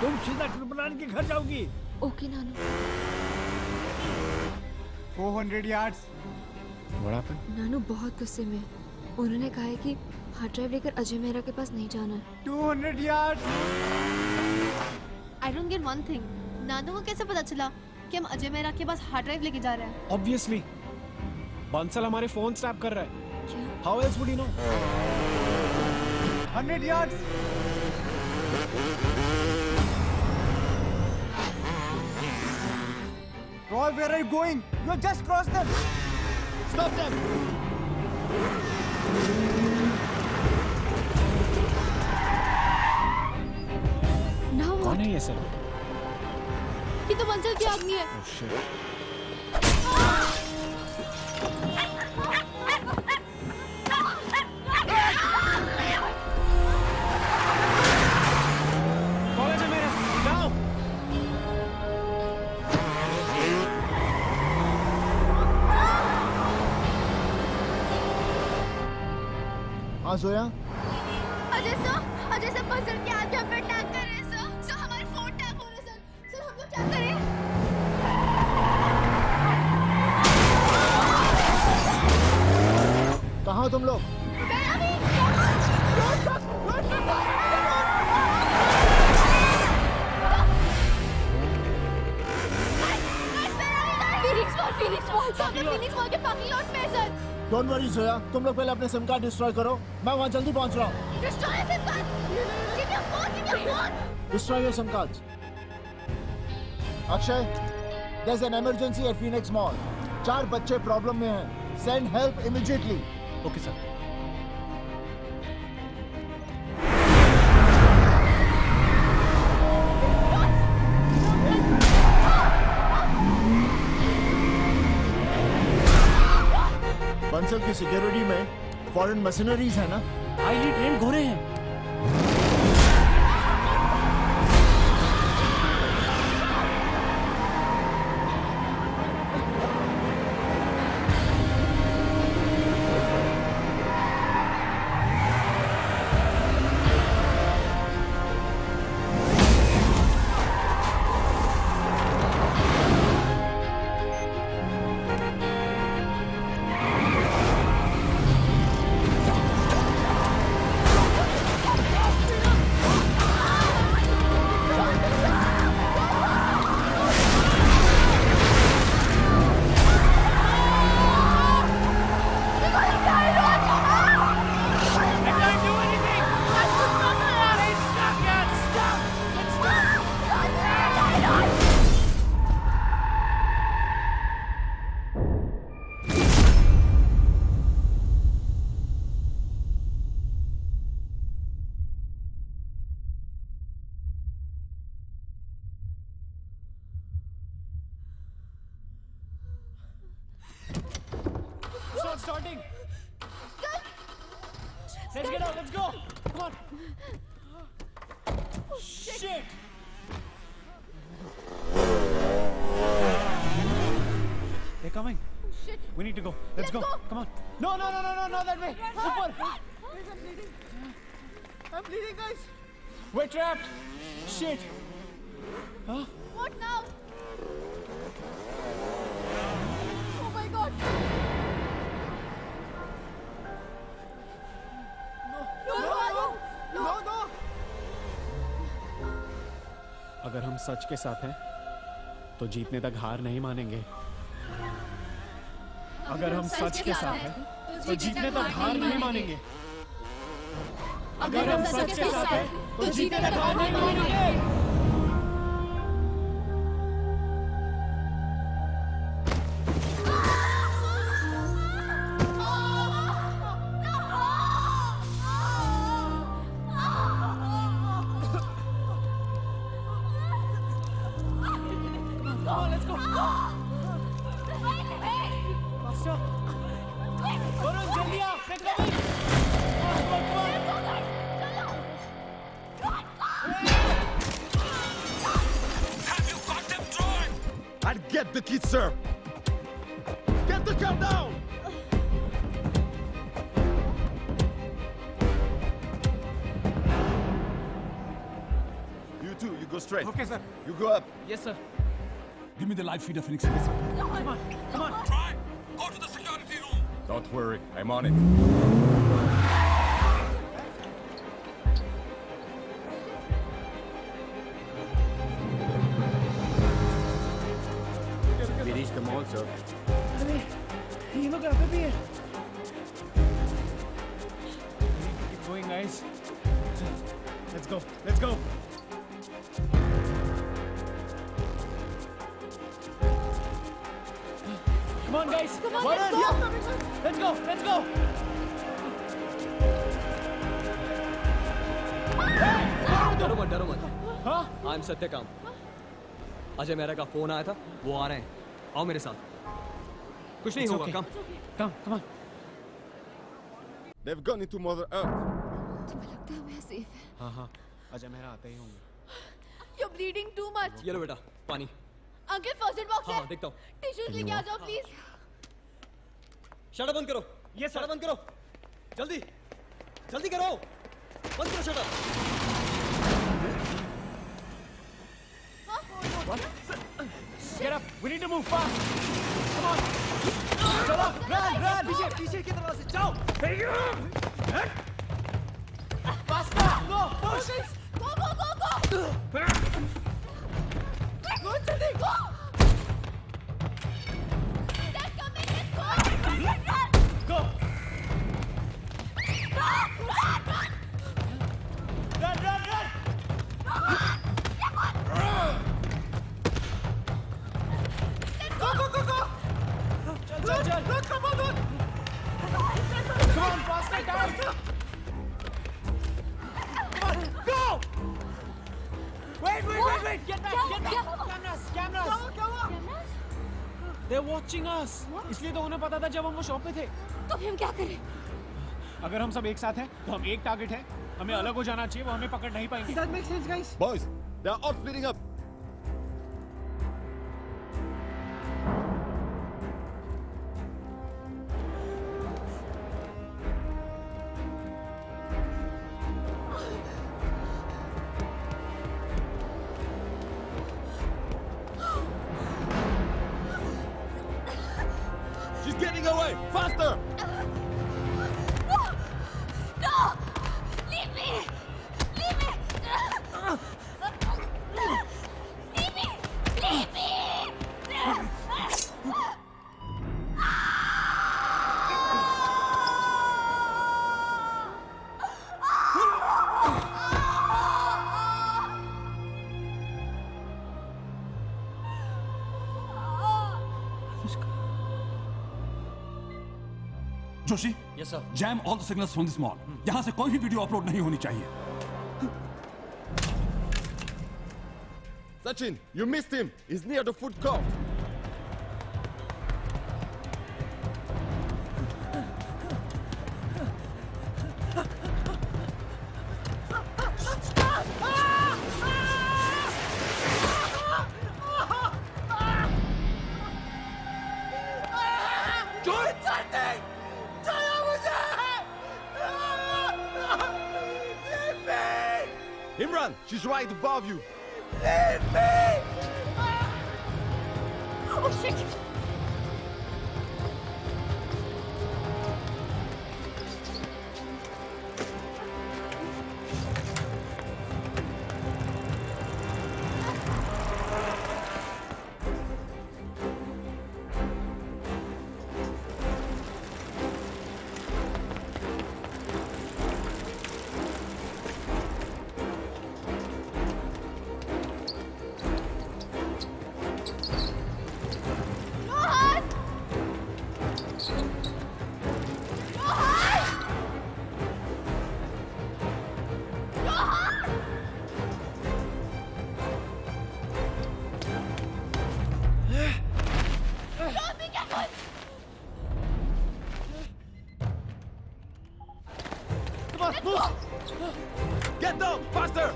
तुम सीधा कृपलानी के घर जाओगी। Okay Nanu. 400 yards. What happened? नानू बहुत गुस्से में। उन्होंने कहा है कि हार्ड ड्राइव लेकर अजय मेहरा के पास नहीं जाना है। 200 yards. I don't get one thing. नानू को कैसे पता चला कि हम अजय मेहरा के पास हार्ड ड्राइव लेके जा रहे हैं? Obviously, बंसल हमारे फोन स्नैप कर रहा है। How else would he know? 100 yards. Roy, where are you going? You have just crossed them. Stop them. Now what? कौन है ये सर? ये तो बंसल की आदमी है। Oh shit. हाँ जोया। अजय सर बंसल के आगे हम पे अटैक कर रहे हैं सर। सर हमारे फोन टैप हो रहे हैं सर। सर हम लोग क्या करें? कहाँ हो तुम लोग? फीनिक्स मॉल के पार्किंग लॉट में है सर। डोंट वरी जोया, तुम लोग पहले अपने सिम कार्ड डिस्ट्रॉय करो, मैं वहाँ जल्दी पहुँच रहा हूँ। Destroy SIM card. Give your phone, give your phone. Destroy your SIM cards. Akshay, there is an emergency at Phoenix mall. 4 बच्चे प्रॉब्लम में हैं। Send help immediately. Okay sir. Bansal की सिक्योरिटी में फॉरेन मशीनरीज है ना? हाईली ट्रेंड घोड़े हैं। starting. Let's get out. Let's go. Come on. Shit. They're coming. Shit. We need to go. Let's go. Come on. No, not that way. Upper. I'm bleeding, guys. We're trapped. Shit. Huh? What now? Oh my God. No. अगर हम सच के साथ हैं तो जीतने तक हार नहीं मानेंगे। अगर हम सच के साथ हैं तो जीतने तक हार नहीं मानेंगे। अगर हम सच के साथ हैं तो जीतने तक हार नहीं मानेंगे। Get the kid, sir! Get the car down! You two, you go straight. Okay, sir. You go up. Yes, sir. Give me the live feeder, Phoenix. Come on. Try. Go to the security room. Don't worry, I'm on it. We reached the mall, sir. अरे ये लोग यहाँ पे भी है। Keep going, guys. Let's go. Let's go. Come on, guys. Come on, Well let's done. go. Let's go. Let's go. डरो मत। हाँ? I'm सत्यकाम। अजय मेहरा का फोन आया था, वो आ रहे हैं। आओ मेरे साथ। कुछ नहीं It's होगा, okay. Come on. They've gone into Mother Earth. तुम्हें लगता है मैं सेफ है? हाँ, अजय मेहरा आते ही होंगे। You're bleeding too much. ये लो बेटा, पानी। अंकल फर्स्ट एड बॉक्स है। हाँ, देखता हूँ। टिश्यूज लेके आ जाओ प्लीज। शटर बंद करो। Yes, sir. शटर बंद करो। जल्दी करो। बंद करो shutter. What? Get up. We need to move fast. Come on. चलो, run. पीछे की तरफ से जाओ। Faster. Go. Push. Go. Go, जल्दी go. They're coming. Let's go. Go. Run. Chal. Come on. Come on, faster, guys. Come on, go. Wait. Get back. Cameras. क्या हुआ? They're watching us. इसलिए तो उन्हें पता था जब हम वो शॉप पे थे। तो फिर हम क्या करें? अगर हम सब एक साथ हैं, तो हम एक टारगेट है। हमें अलग हो जाना चाहिए, वो हमें पकड़ नहीं पाएंगे। That makes sense, guys. Boys, they are all splitting up. She's getting away! Faster! No! Leave me! Joshi, Yes, sir. jam all the signals from this mall. यहाँ से कोई भी वीडियो अपलोड नहीं होनी चाहिए। Sachin, you missed him. He's near the food court. Imran, she's right above you. Leave me! Oh shit! Get down, faster!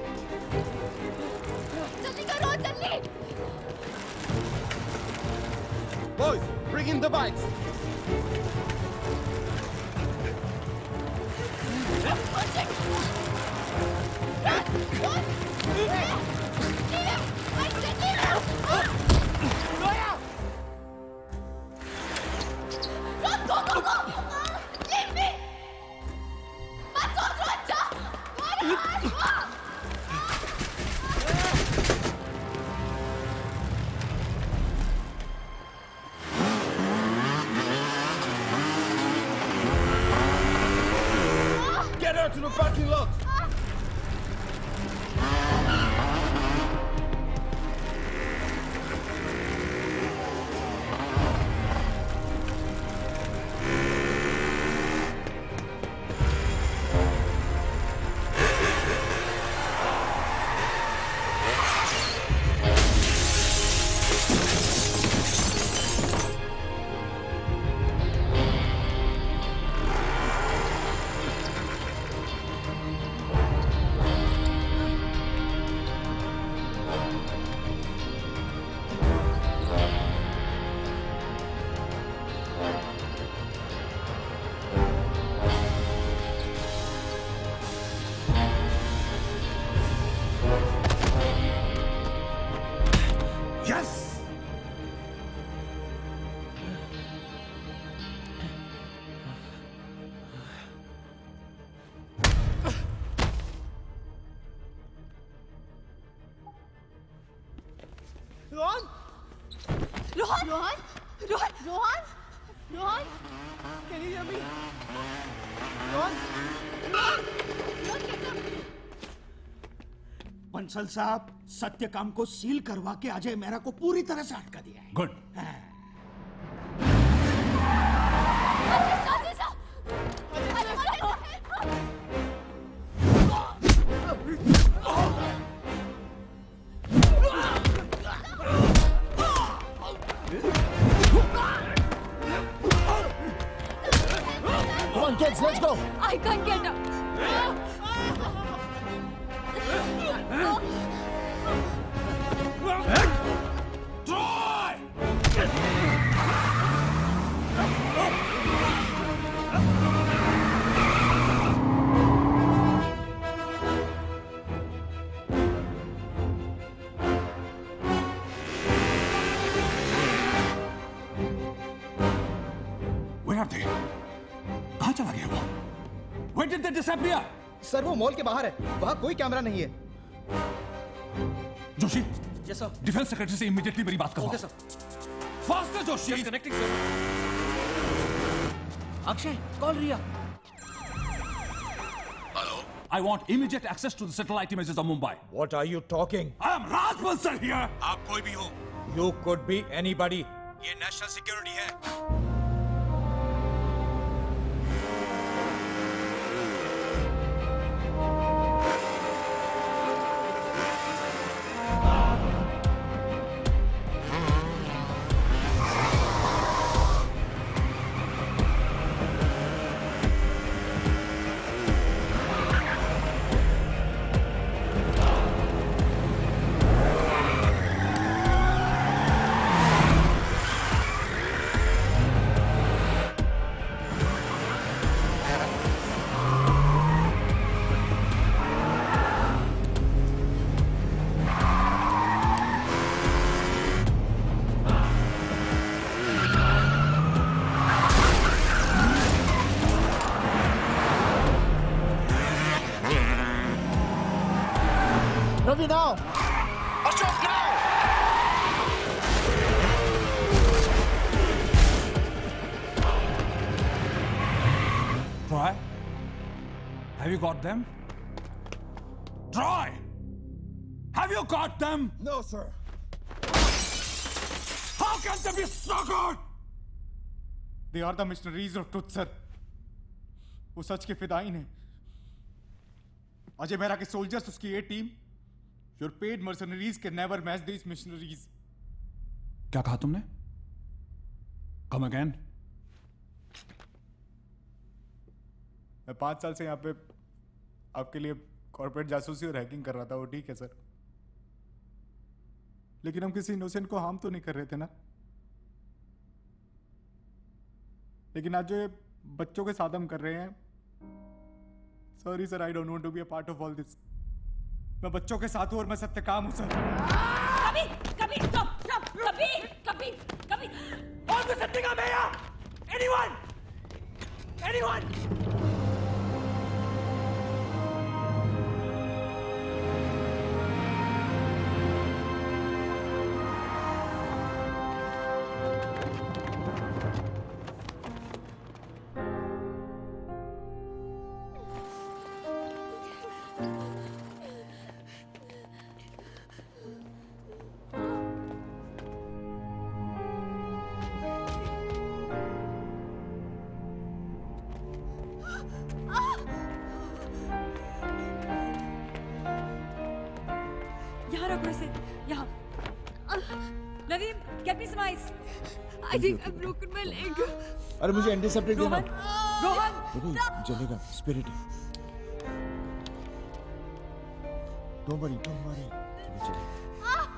जल्दी करो जल्दी Boys, bring in the bikes. Get her to the parking lot. Yes! Rohan Rohan Rohan Rohan Rohan Rohan Can you hear me? Rohan Bansal साहब सत्यकाम को seal करवा के अजय मेहरा को पूरी तरह से हटका दिया है। Good. Come on, kids, let's go. I can't get up. Where are they? कहाँ चला गया वो? Where did they disappear? Sir वो मॉल के बाहर है, वहाँ कोई कैमरा नहीं है। Joshi, yes sir. Defence secretary से इमीडिएटली मेरी बात करवाओ। Okay sir. Faster Joshi. Connecting sir. Akshay, call Riya. I want immediate access to the satellite images of Mumbai. What are you talking? I am Raj Bansal here. आप कोई भी हो। You could be anybody. ये national security है। Ravi, now! Ashok, now! Troy? Have you got them? Troy! Have you got them? No, sir. How can they be so good? They are the missionaries of truth, sir. वो सच के फिदाइन हैं। अजय मेहरा के soldiers, उसकी ये team, your paid mercenaries can never match these missionaries. क्या कहा तुमने? Come again? मैं 5 साल से यहाँ पे आपके लिए कॉर्पोरेट जासूसी और हैकिंग कर रहा था, वो ठीक है सर, लेकिन हम किसी इनोसेंट को हार्म तो नहीं कर रहे थे ना। लेकिन आज जो ये बच्चों के साथ हम कर रहे हैं, sorry sir, I don't want to be a part of all this. मैं बच्चों के साथ हूं और मैं सत्यकाम हूं सर। कभी कभी स्टॉप स्टॉप, कभी कभी कभी और कोई सत्यकाम है यहाँ? Anyone anyone? I think I've broken my leg. अरे मुझे एंटीसेप्टिक देना। रोहन जलेगा, spirit. Don't worry.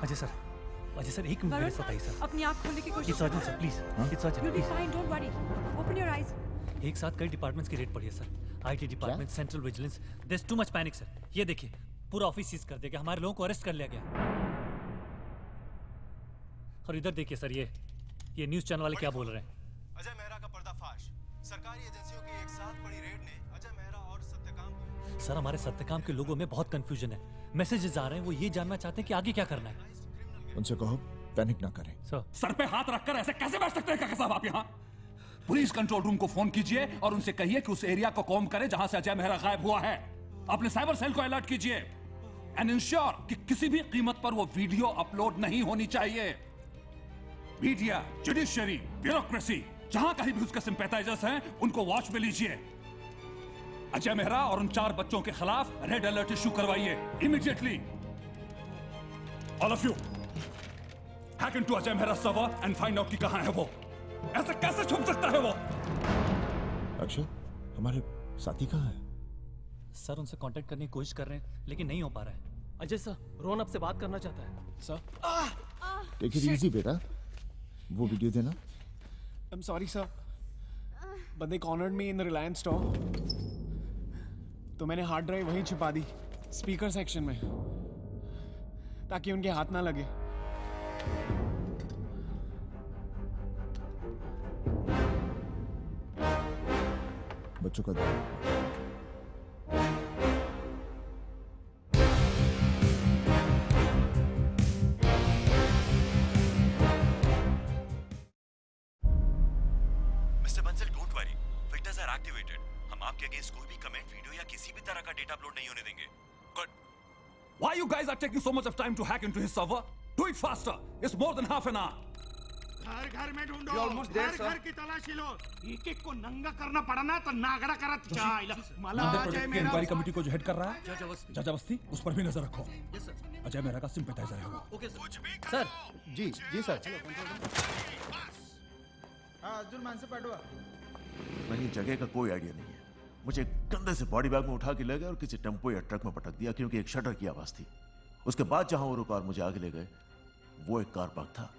Ajay sir 1 minute मेरे साथ आइए सर। अपनी आँख खोलने की कोशिश it's urgent sir, please. It's urgent. You'll be fine, don't worry. Open your eyes. एक साथ कई डिपार्टमेंट्स की रेड पड़ी है sir. IT department, central vigilance, there is too much panic sir. ये देखिए, पूरा ऑफिस सीज कर दिया गया, हमारे लोगों को अरेस्ट कर लिया गया। और इधर देखिए सर, ये न्यूज़ चैनल वाले क्या बोल रहे हैं। अजय मेहरा का पर्दाफाश। सरकारी एजेंसियों की एक साथ बड़ी रेड ने अजय मेहरा और सत्यकाम को। सर हमारे सत्यकाम के लोगों में बहुत कंफ्यूजन है, मैसेजेस आ रहे हैं, वो ये जानना चाहते हैं कि आगे क्या करना है। उनसे कहो पैनिक ना करें। सर पे हाथ रखकर ऐसे कैसे बैठ सकते हैं काका साहब आप यहाँ? पुलिस कंट्रोल रूम को फोन कीजिए और उनसे कहिए कि उस एरिया को कॉम्ब करे जहां से अजय मेहरा गायब हुआ है। अपने साइबर सेल को अलर्ट कीजिए एंड इंश्योर कि किसी भी कीमत पर वो वीडियो अपलोड नहीं होनी चाहिए। मीडिया, जुडिशरी, ब्यूरोक्रेसी, जहां कहीं भी उसके सिंपैथाइजर्स हैं, उनको वॉच में लीजिए। अजय मेहरा और उन 4 बच्चों के खिलाफ रेड अलर्ट इशू करवाइए immediately. All of you hack into Ajay Mehra server and find out कि कहां है वो। ऐसे कैसे छुप सकता है वो? अक्षय, हमारे साथी कहाँ है? सर उनसे कांटेक्ट करने की कोशिश कर रहे हैं लेकिन नहीं हो पा रहा है। अजय सर, रोहन आपसे बात करना चाहता है। सर टेक इट इजी बेटा, वो वीडियो देना। I'm sorry sir, but they cornered me in the Reliance store. तो मैंने हार्ड ड्राइव वहीं छिपा दी, स्पीकर सेक्शन में, ताकि उनके हाथ ना लगे। बच्चों का ध्यान। Mister Bansal, don't worry, filters are activated. हम आपके अगेंस्ट कोई भी कमेंट, वीडियो या किसी भी तरह का डेटा अपलोड नहीं होने देंगे। Good. Why you guys are taking so much of time to hack into his server? Do it faster. It's more than half an hour. घर में ढूंढो, घर की तलाशी लो। एक को नंगा करना पड़ा ना तो नागड़ा करत जाइला। मला अजय मेहरा इंक्वायरी कमेटी को जो हेड कर रहा है जज अवस्थी, उस पर भी नजर रखो। अजय मेहरा का सिंपैथाइजर है वो। Okay sir. सर जी सर। अर्जुन मान से पाठवा। नहीं, जगह का कोई आइडिया नहीं है। मुझे कंधे से बॉडी बैग में उठा के ले गए और किसी टेम्पो या ट्रक में पटक दिया क्योंकि एक शटर की आवाज थी। उसके बाद जहां वो रुका और मुझे आगे ले गए, वो एक कार पार्क था।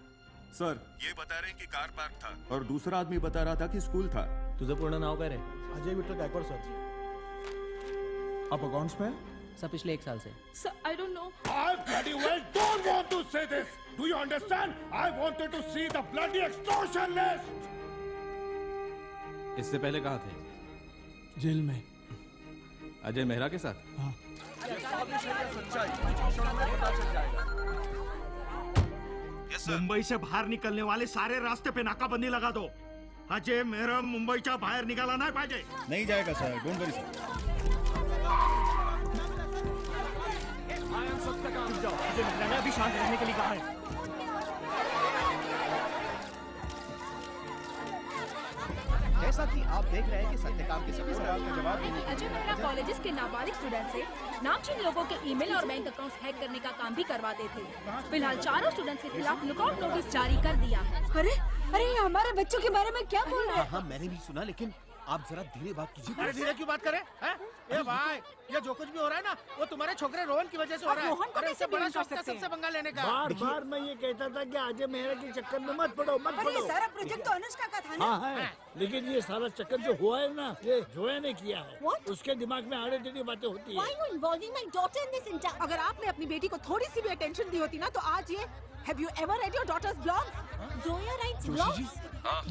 सर ये बता रहे हैं कि कार पार्क था और दूसरा आदमी बता रहा था कि स्कूल था। तुझे पूर्ण नाव काय रे? अजय विठ्ठल गायकवाड सर। आप अकाउंट्स में? सर पिछले 1 साल से। Sir, I don't know. I bloody well don't want to say this. Do you understand? I wanted to see the bloody extortion list. इससे पहले कहाँ थे? जेल में। अजय मेहरा के साथ? हाँ। मुंबई से बाहेर निकलने वाले सारे रास्ते पे नाकाबंदी लगा दो. अजय मेरा मुंबईच्या बाहेर निघाला नाही पाहिजे. नहीं जाएगा सर, डोंट वरी सर. मैंने अभी शांत रहने के लिए कहा है. जैसा कि आप देख रहे हैं कि सत्यकाम के सभी सवाल का जवाब देने के अजय मेहरा कॉलेजेस के नाबालिग स्टूडेंट से नामचीन लोगों के ईमेल और बैंक अकाउंट्स हैक करने का काम भी करवाते थे. फिलहाल चारों स्टूडेंट्स के खिलाफ लुकआउट नोटिस जारी कर दिया है. अरे अरे ये हमारे बच्चों के बारे में क्या बोल रहे हैं? हाँ मैंने भी सुना, लेकिन आप जरा धीरे बात कीजिए. अरे धीरे क्यों बात करें? हैं? ए भाई, ये जो कुछ भी हो रहा है ना, वो तुम्हारे छोकरे रोहन की वजह से हो रहा है. रोहन को अरे कैसे इससे बड़ा blame कर शौक था सकते हैं? सबसे पंगा लेने का. बार बार मैं ये कहता था कि अजय मेहरा के चक्कर में मत पड़ो, मत पर ये पड़ो. सारा प्रोजेक्ट तो अनुष्का का था ना? हाँ है, लेकिन ये सारा चक्कर जो हुआ है ना, ये जोया ने किया है. उसके दिमाग में आड़े टेढ़ी बातें होती Why है. you involving my daughter in this entire? अगर आपने अपनी बेटी को थोड़ी सी भी अटेंशन दी होती ना, तो आज ये Have you ever read your daughter's blogs? Zoya writes blogs.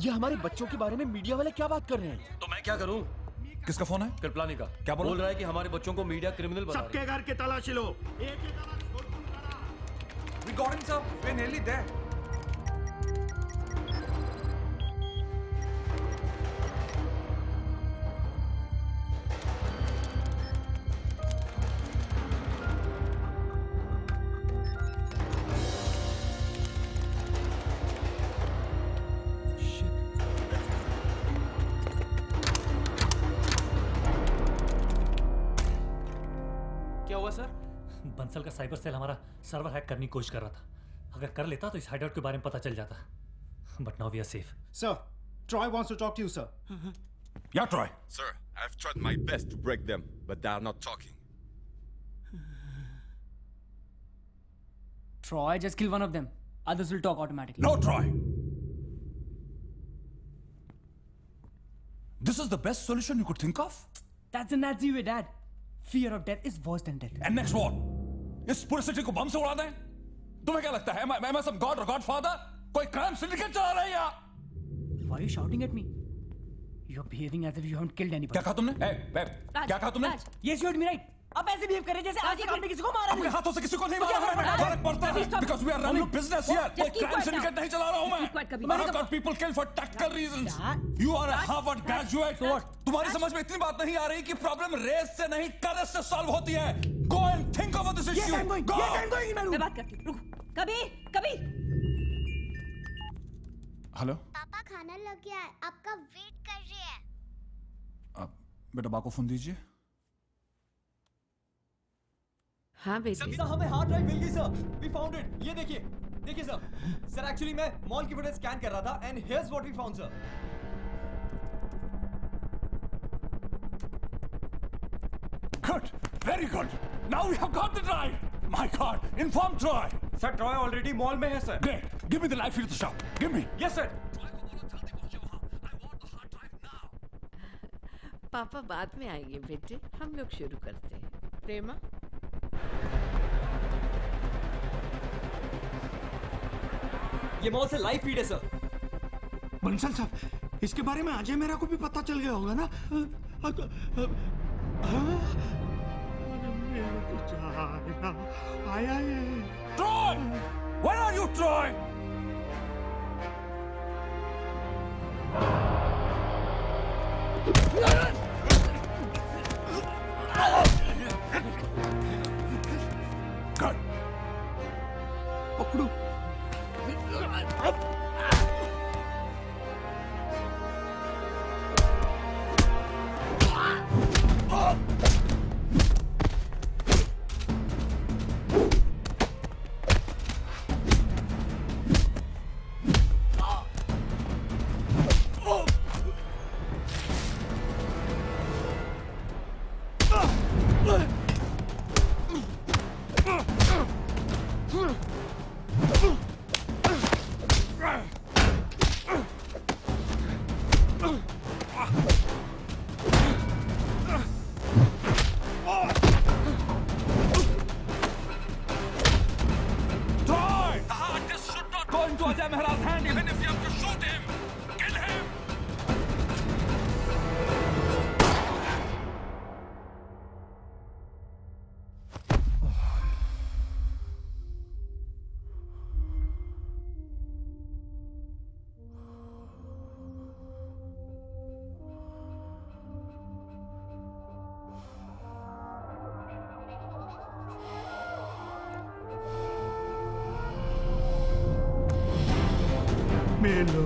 ये हमारे बच्चों के बारे में मीडिया वाले क्या बात कर रहे हैं? तो मैं क्या करूं? किसका फोन है? कृपलानी का. क्या बोल रहा है कि हमारे बच्चों को मीडिया क्रिमिनल बता रहा है. सबके घर की तलाशी लो. We got him, sir. We're nearly there. क्या हुआ सर? बंसल का साइबर सेल हमारा सर्वर हैक करने की कोशिश कर रहा था. अगर कर लेता तो इस हाइडआउट के बारे में पता चल जाता. But now we are safe. Sir, Troy wants to talk to you, sir. Yeah, Troy. Sir, I've tried my best to break them, but they are not talking. Troy, just kill one of them. Others will talk automatically. No, Troy. This is the best solution you could think of? That's a Nazi way, Dad. Fear of death is worse than death. And next what? इस पूरे city को बम से उड़ा दें? तुम्हें क्या लगता है? Am I some god or godfather? कोई crime syndicate चला रहे हैं या? Why are you shouting at me? You're behaving as if you haven't killed anybody. क्या कहा तुमने? क्या कहा तुमने? Yes, you heard me right. अब ऐसे बिहेव कर रहे जैसे आज तक आपने किसी को मारा अपने हाथों से किसी को नहीं मारा है. फर्क पड़ता है. Because we are running business here. कोई crime syndicate नहीं चला रहा हूँ मैं. I have got people killed for tactical reasons. You are a Harvard graduate. So what? तुम्हारी समझ में इतनी बात नहीं आ रही कि प्रॉब्लम रेस से नहीं करेज से सॉल्व होती है. Go and think over this issue. Yes, I'm going. Go. Yes, I'm going. मैं बात करती हूँ. रुको. कबीर. हेलो. पापा खाना लग गया है, आपका वेट कर रहे हैं. बेटा बा को फोन दीजिए. हाँ बेटे. सर हमें हार्ड ड्राइव मिल गई सर. We found it. ये देखिए सर. सर एक्चुअली मैं मॉल की फुटेज स्कैन कर रहा था and here's what we found sir. Good. Very good. Now we have got the drive. My God. Inform Troy. Sir Troy already mall में है sir. Great. Give me the live feed of the shop. Give me. Yes sir. पापा बाद में आएंगे बेटे. हम लोग शुरू करते हैं. प्रेमा. ये मॉल से लाइव फीड है सर. बंसल साहब, इसके बारे में अजय मेरा को भी पता चल गया होगा ना? आया है. Troy! Where are you, Troy? Good. पकड़ो. मेलो।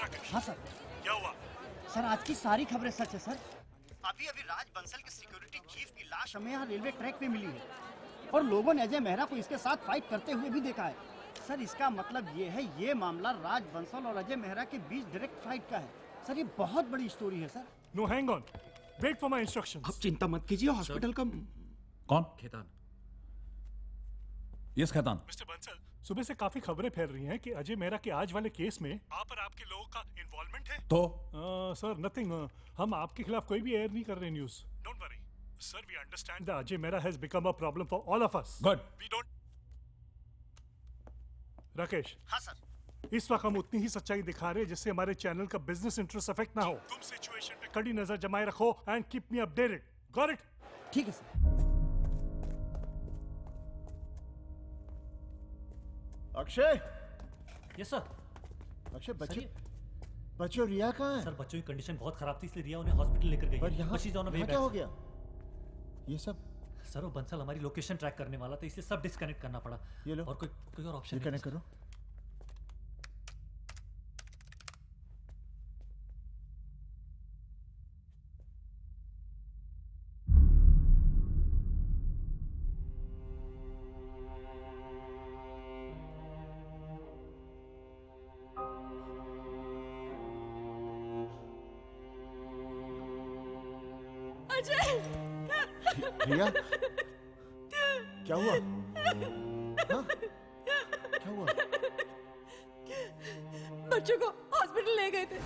राकेश। हाँ सर। क्या हुआ? सर आज की सारी खबरें सच है सर। अभी राज बंसल के सिक्योरिटी चीफ की लाश हमें यहाँ रेलवे ट्रैक पे मिली है और लोगों ने अजय मेहरा को इसके साथ फाइट करते हुए भी देखा है। सर इसका मतलब ये है ये मामला राज बंसल और अजय मेहरा के बीच डायरेक्ट फाइट का है। सर ये बहुत बड़ी स्टोरी है sir. No hang on, wait for my instructions. आप चिंता मत कीजिए, हॉस्पिटल का कौन? खेतान। यस खेतान। मिस्टर बंसल, सुबह से काफी खबरें फैल रही हैं कि अजय मेहरा के आज वाले केस में आप और आपके लोगों का इन्वॉल्वमेंट है। तो सर नथिंग, हम आपके खिलाफ कोई भी एयर नहीं कर रहे news. Don't worry sir, we understand that Ajay Mehra has become a problem for all of us. Good. We don't. Rakesh. हाँ सर। इस वक्त हम उतनी ही सच्चाई दिखा रहे हैं जिससे हमारे चैनल का बिजनेस इंटरेस्ट अफेक्ट ना हो। तुम सिचुएशन पे कड़ी नजर जमाए रखो and keep me updated. Got it? ठीक है sir. Akshay. Yes sir. Akshay बच्चे और रिया कहाँ हैं? सर बच्चों की कंडीशन बहुत खराब थी इसलिए रिया उन्हें हॉस्पिटल लेकर गई। पर यहाँ क्या हो गया? ये सब सर वो बंसल हमारी लोकेशन ट्रैक करने वाला था इसलिए सब डिस्कनेक्ट करना पड़ा। ये लो। और कोई और ऑप्शन कनेक्ट करो। रिया क्या हुआ? हाँ? क्या हुआ? बच्चों को हॉस्पिटल ले गए थे।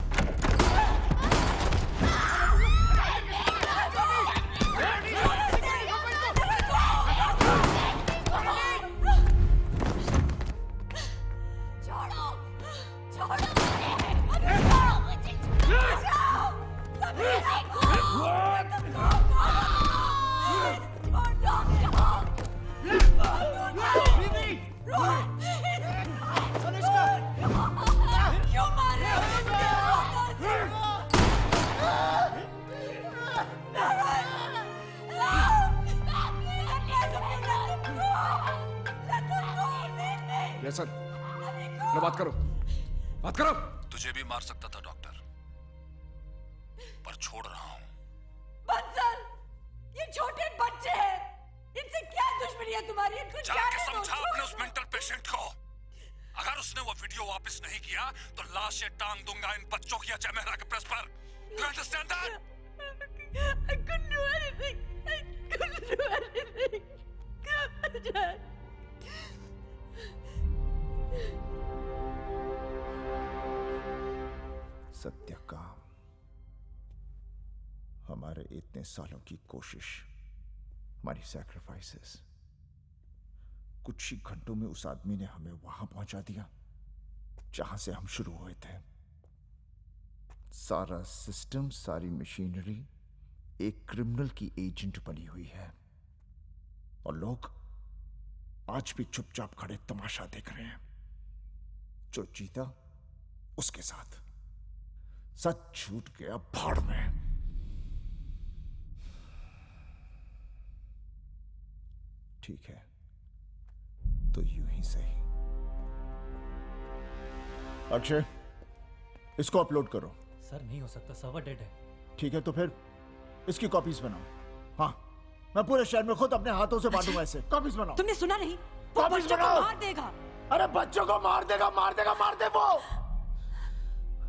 सर, बात करो। तुझे भी मार सकता था डॉक्टर, पर छोड़ रहा हूं। बंसल, ये छोटे बच्चे हैं, इनसे क्या दुश्मनी है तुम्हारी? इनको जाके समझा अपने उस मेंटल पेशेंट को। अगर उसने वो वीडियो वापस नहीं किया तो लाशें टांग दूंगा इन बच्चों की अजय मेहरा के प्रेस पर। You understand that? I couldn't do anything. I couldn't do anything. Dad. Satyakam, हमारे इतने सालों की कोशिश, हमारी सैक्रिफाइसेस, कुछ ही घंटों में उस आदमी ने हमें वहां पहुंचा दिया जहां से हम शुरू हुए थे। सारा सिस्टम, सारी मशीनरी एक क्रिमिनल की एजेंट बनी हुई है और लोग आज भी चुपचाप खड़े तमाशा देख रहे हैं। जो जीता उसके साथ, सच छूट गया भाड़ में। ठीक है तो यूं ही सही। अक्षय, इसको अपलोड करो। सर नहीं हो सकता, सर्वर डेड है। ठीक है तो फिर इसकी कॉपीज बनाओ। हाँ, मैं पूरे शहर में खुद अपने हाथों से बांटूंगा इसे। कॉपीज बनाओ। तुमने सुना नहीं? वो कॉपीज बच्चों को बनाओ। मार देगा। अरे बच्चों को मार देगा, मार देगा, मार दे वो।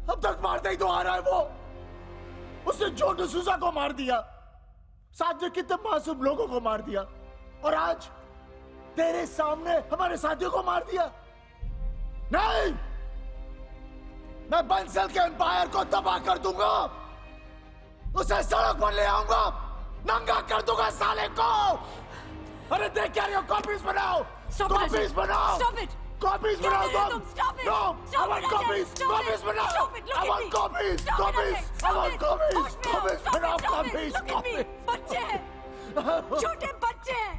अब तक मारते ही तो आ रहा है वो। उसने जो डिसूजा को मार दिया, साथ में कितने मासूम लोगों को मार दिया, और आज तेरे सामने हमारे साथियों को मार दिया। नहीं, मैं बंसल के एम्पायर को तबाह कर दूंगा, उसे सड़क पर ले आऊंगा, नंगा कर दूंगा साले को। अरे देख क्या रही हो? कॉपीज बनाओ, कॉपीज बनाओ, कॉपीज बनाओ तुम। No, I want copies, copies बनाओ। I want copies, copies, I want copies, copies बनाओ, copies, copies। बच्चे हैं, छोटे बच्चे हैं,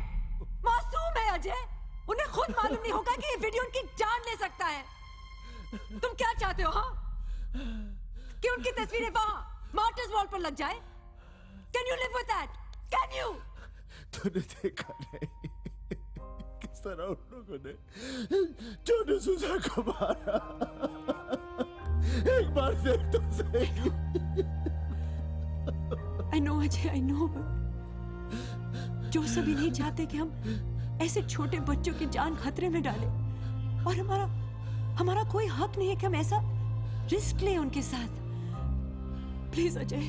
मासूम है अजय। उन्हें खुद मालूम नहीं होगा कि ये वीडियो उनकी जान ले सकता है। तुम क्या चाहते हो? हाँ, कि उनकी तस्वीरें वहां मार्टर्स वॉल पर लग जाए? Can you live with that? Can you? तूने देखा नहीं किस तरह उन लोगों ने जो डिसूजा को मारा? एक बार देख तो सही। I know Ajay, I know। जो सभी नहीं चाहते कि हम ऐसे छोटे बच्चों की जान खतरे में डालें, और हमारा कोई हक नहीं है कि हम ऐसा रिस्क लें उनके साथ। Please Ajay,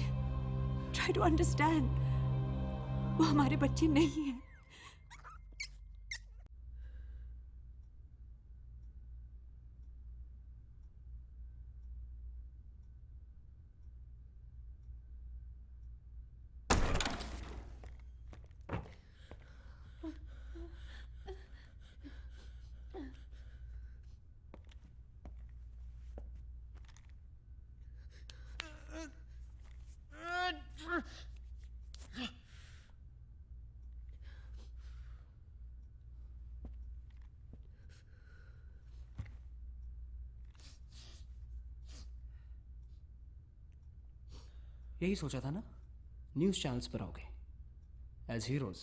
try to understand. वो हमारे बच्चे नहीं है। यही सोचा था ना, न्यूज़ चैनल्स पर आओगे एज हीरोज।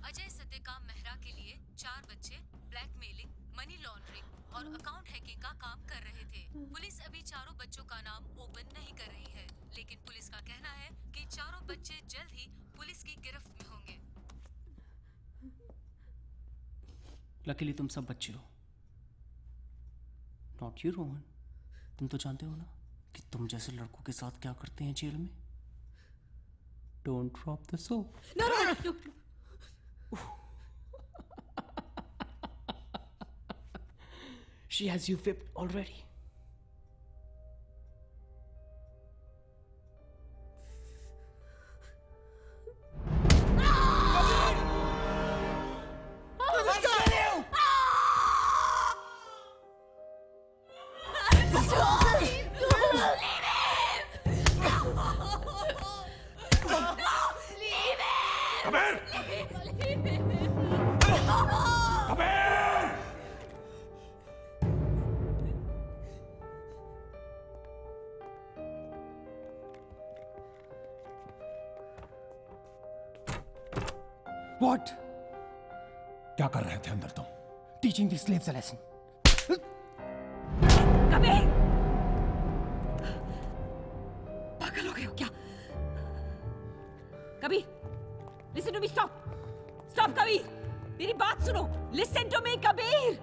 अजय सत्यकाम मेहरा के लिए 4 बच्चे ब्लैकमेलिंग, मनी लॉन्ड्रिंग और अकाउंट हैकिंग का काम कर रहे थे। पुलिस अभी चारों बच्चों का नाम ओपन नहीं कर रही है, लेकिन पुलिस का कहना है कि चारों बच्चे जल्द ही पुलिस की गिरफ्त में होंगे। लकीली तुम सब बच्चे हो, नॉट यू रोहन। तुम तो जानते हो ना कि तुम जैसे लड़कों के साथ क्या करते हैं जेल में। Don't drop the soap. No. She has you whipped already. What? क्या कर रहे थे अंदर तुम? Teaching the slaves a lesson. Kabir! पागल हो गए हो क्या? Kabir! Listen to me, stop! Stop, Kabir! मेरी बात सुनो! Listen to me, Kabir!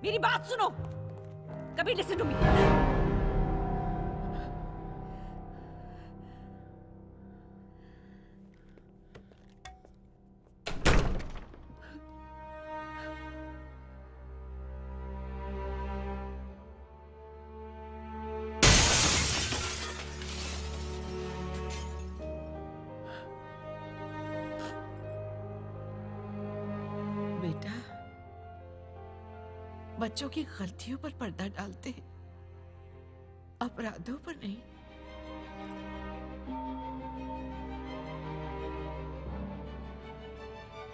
मेरी बात सुनो! Kabir, listen to me! बेटा, बच्चों की गलतियों पर पर्दा डालते हैं, अपराधों पर नहीं।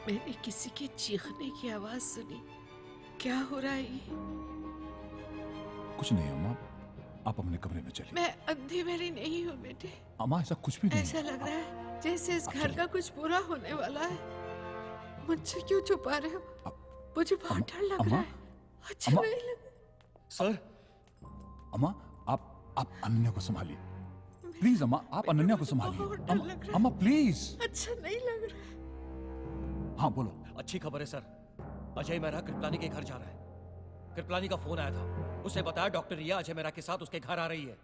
मैंने किसी के चीखने की आवाज सुनी। क्या हो रहा है ये? कुछ नहीं अम्मा, आप अपने कमरे में चलिए। मैं अंधी मेरी नहीं हूँ बेटे। अम्मा ऐसा कुछ भी नहीं ऐसा लग रहा है जैसे इस घर का कुछ बुरा होने वाला है। मुझसे क्यों छुपा रहे हो? मुझे बहुत डर लग रहा है। अच्छा नहीं लग। सर, अम्मा आप अनन्या को संभालिए प्लीज। अम्मा आप अनन्या को संभालिए। अम्मा प्लीज। अच्छा नहीं लग रहा है। हाँ बोलो। अच्छी खबर है सर, अजय मेहरा कृपलानी के घर जा रहा है। कृपलानी का फोन आया था, उसे बताया डॉक्टर रिया अजय मेहरा के साथ उसके घर आ रही है।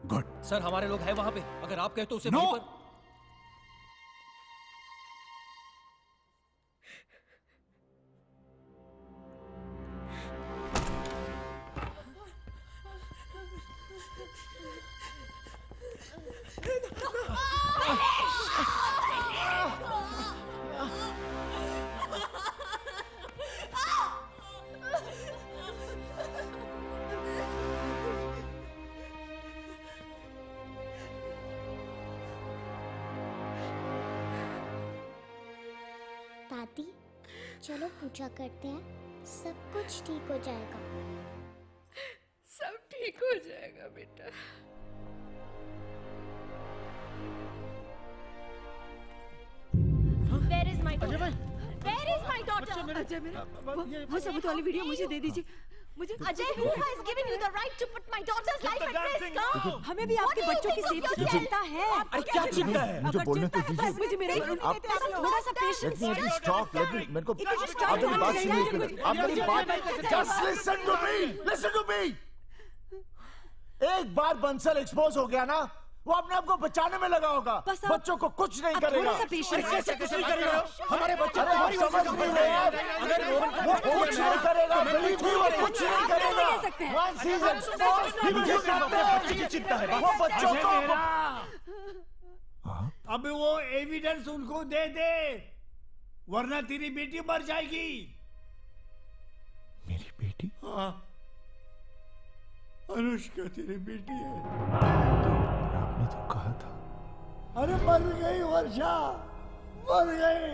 गुड। सर हमारे लोग हैं वहां पे, अगर आप कहे तो उसे No! वहीं पर। दादी, चलो पूजा करते हैं, सब कुछ ठीक हो जाएगा। सब ठीक हो जाएगा बेटा। अजय मेरा वो सबूत वाली वीडियो मुझे दे दीजिए। मुझे Ajay, who has given you the right to put my daughter's life at risk? हमें भी आपके बच्चों की सेफ्टी की चिंता है। अरे क्या चिंता है? मुझे बोलने तो दीजिए। मुझे मेरे थोड़ा सा patience. Let me stop. Let me मेरे को आप मेरी बात सुनिए। आप मेरी बात just listen to me. Listen to me. एक बार बंसल एक्सपोज हो गया ना, वो अपने आप को बचाने में लगा होगा। बच्चों को कुछ नहीं करेगा। कैसे कुछ नहीं करेगा? हमारे बच्चे अरे आप समझ नहीं रहे यार। अगर वो कुछ नहीं करेगा, believe me, वो कुछ नहीं करेगा। Once he is exposed, he will just अपने बच्चे की चिंता है। वो बच्चों को अब वो एविडेंस उनको दे दे, वरना तेरी बेटी मर जाएगी। मेरी बेटी? हाँ, अनुष्का तेरी बेटी है। आपने तो कहा था। अरे मर गई वर्षा, मर गई।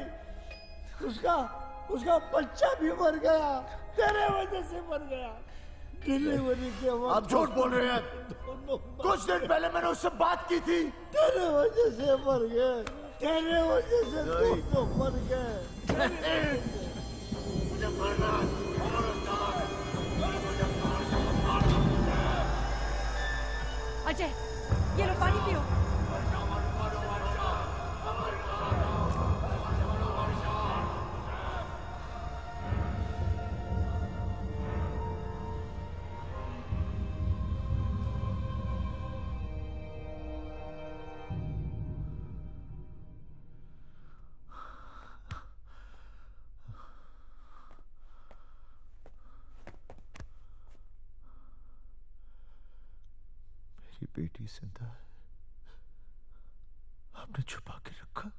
उसका बच्चा भी मर गया, तेरे वजह से मर गया। डिलीवरी के वक्त आप झूठ बोल रहे हैं। कुछ दिन पहले मैंने उससे बात की थी। तेरे वजह से मर गए, तेरे वजह से तुम तो मर गए। मुझे मरना अजय, ये लो पानी पियो। बेटी जिंदा है, आपने छुपा के रखा।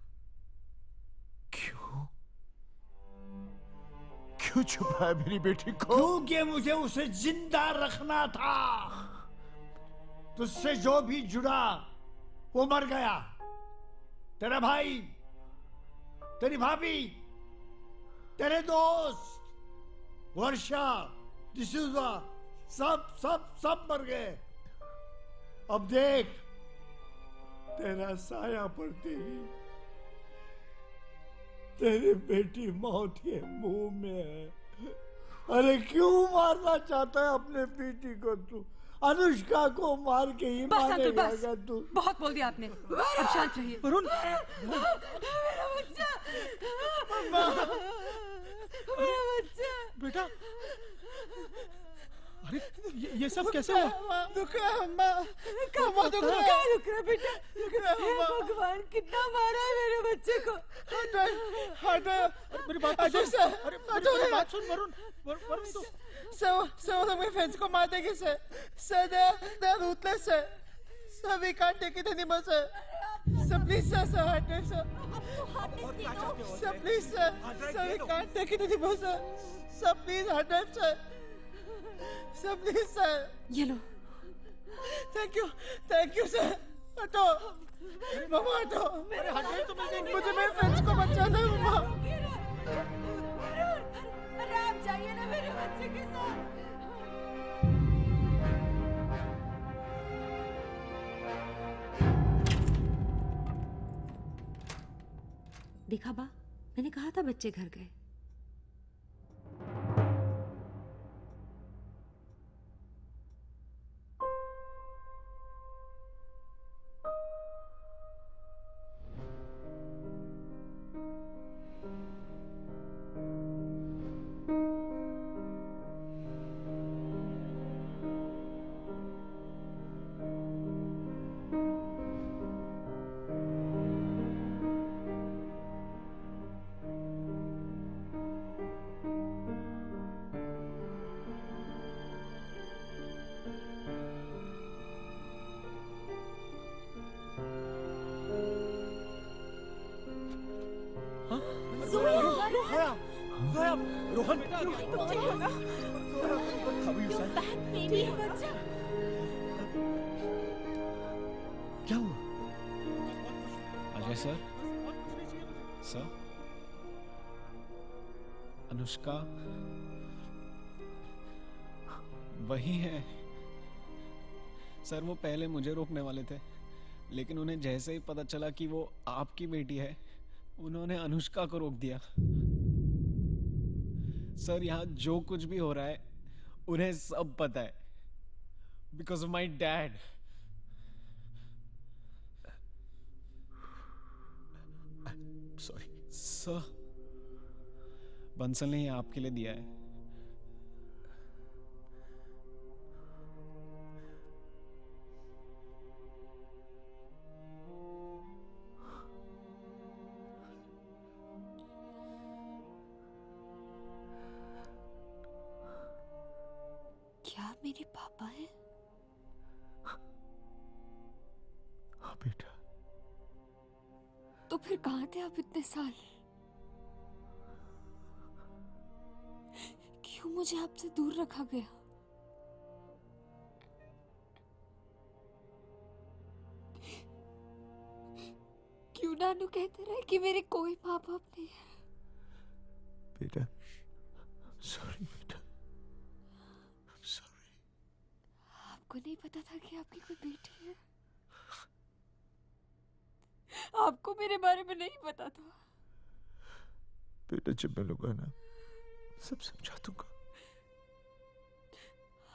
क्यों छुपाया मेरी बेटी को? क्योंकि मुझे उसे जिंदा रखना था। तुझसे जो भी जुड़ा वो मर गया। तेरा भाई, तेरी भाभी, तेरे दोस्त, वर्षा, डिसूजा, सब मर गए। अब देख, तेरा साया पर तेरी बेटी मौत के मुंह में है। अरे क्यों मारना चाहता है अपने बेटी को तू? अनुष्का को मार के ही मारेगा क्या तू? बहुत बोल दिया आपने, अब शांत रहिए। वरुण, मेरा बच्चा, मेरा बच्चा, बेटा, अरे ये सब कैसे हुआ? रुक रहा बेटा, भगवान कितना मारा है मेरे बच्चे को। मेरी बात सुन। अरे मेरी बात सुन वरुण, वरुण तो some of my friends को मार देंगे sir. Sir, they're ruthless sir. Sir, we can't take it anymore sir. Sir, please sir, hard drive sir. Sir, please sir. Sir, we can't take it anymore sir. Sir, please hard drive sir. Sir, please sir. ये लो। Thank you sir. हटो, मामा हटो। मुझे मेरे friends को बचाना है मामा। अरे आप जाइए ना मेरे बच्चे के साथ। देखा बा, मैंने कहा था बच्चे घर गए। रोहन, क्या हुआ? अजय सर, अनुष्का वही है सर। वो पहले मुझे रोकने वाले थे, लेकिन उन्हें जैसे ही पता चला कि वो आपकी बेटी है, उन्होंने अनुष्का को रोक दिया। सर यहाँ जो कुछ भी हो रहा है उन्हें सब पता है because of my dad. Sorry sir, Bansal ने ये आपके लिए दिया है। क्या आप मेरे पापा हैं? हाँ बेटा। तो फिर कहाँ थे आप इतने साल? क्यों मुझे आपसे दूर रखा गया? क्यों नानू कहते रहे कि मेरे कोई माँ बाप नहीं है? बेटा सॉरी बेटा, सॉरी। आपको नहीं पता था कि आपकी कोई बेटी है? आपको मेरे बारे में नहीं पता था? बेटा जब मिलूंगा ना सब समझा दूंगा।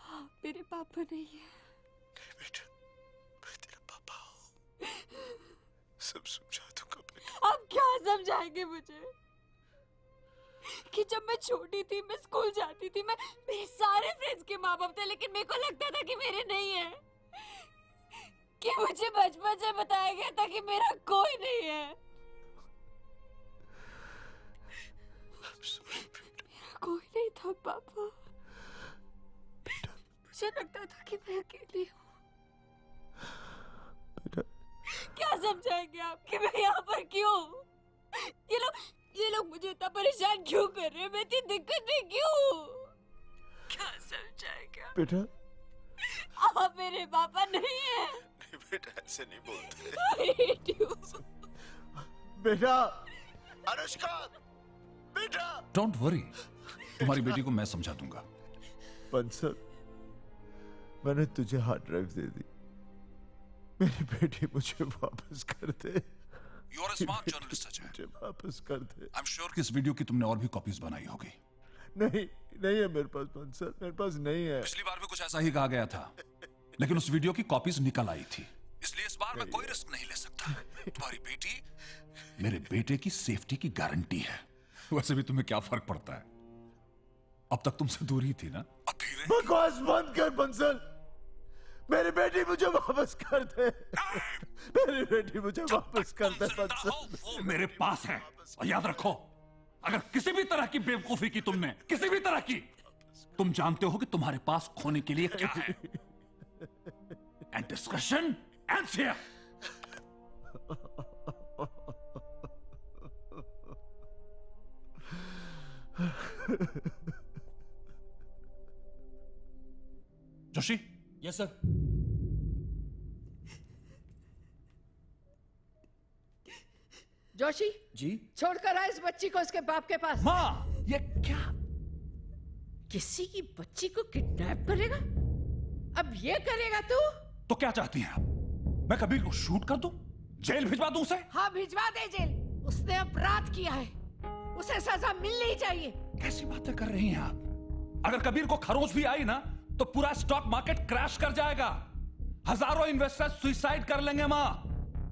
आप मेरे पापा नहीं है। नहीं बेटा, मैं तेरा पापा हूँ, सब समझा दूंगा बेटा। आप क्या समझाएंगे मुझे कि जब मैं छोटी थी, मैं स्कूल जाती थी, मेरे सारे फ्रेंड्स के माँ बाप थे, लेकिन मेरे को लगता था कि मेरे नहीं है, कि मुझे बचपन से बताया गया था कि मेरा कोई नहीं है। मेरा कोई नहीं था पापा। मुझे लगता था कि मैं अकेली हूँ। क्या समझाएंगे आप कि मैं यहाँ पर क्यों? ये लोग मुझे इतना परेशान क्यों कर रहे हैं? मैं इतनी दिक्कत में क्यों? क्या समझाएंगे आप? बेटा आप मेरे पापा नहीं है। नहीं बेटा, ऐसे नहीं बोलते। बेटा अनुष्का, बेटा। डोंट वरी, तुम्हारी बेटी को मैं समझा दूंगा। बंसल, मैंने तुझे हार्ड ड्राइव दे दी, मेरी बेटी मुझे वापस कर दे। You are a smart journalist, Ajay. मुझे वापस कर दे। I'm sure कि इस वीडियो की तुमने और भी कॉपीज बनाई होगी। नहीं है मेरे पास बंसल, मेरे पास नहीं है। पिछली बार भी कुछ ऐसा ही कहा गया था, लेकिन उस वीडियो की कॉपीज निकल आई थी, इसलिए इस बार मैं कोई रिस्क नहीं ले सकता। तुम्हारी बेटी मेरे बेटे की सेफ्टी की गारंटी है। वैसे भी तुम्हें क्या फर्क पड़ता है, अब तक तुमसे दूर ही थी ना। बकवास बंद कर बंसल, मेरी बेटी मुझे वापस कर दे। मेरी बेटी मुझे वापस कर दे बंसल। वो मेरे पास है, और याद रखो, अगर किसी भी तरह की बेवकूफी की तुमने, किसी भी तरह की, तुम जानते हो कि तुम्हारे पास खोने के लिए क्या है। And discussion ends here. Joshi. Yes sir. Joshi ji. छोड़कर आ इस बच्ची को उसके बाप के पास। माँ, ये क्या? किसी की बच्ची को किडनैप करेगा? अब ये करेगा तू? तो क्या चाहती हैं आप? मैं कबीर को शूट कर दूं? जेल भिजवा दूं उसे? हाँ भिजवा दे जेल। उसने अपराध किया है, उसे सजा मिलनी चाहिए। कैसी बातें कर रही हैं आप? अगर कबीर को खरोच भी आई ना तो पूरा स्टॉक मार्केट क्रैश कर जाएगा, हजारों इन्वेस्टर्स सुसाइड कर लेंगे। माँ,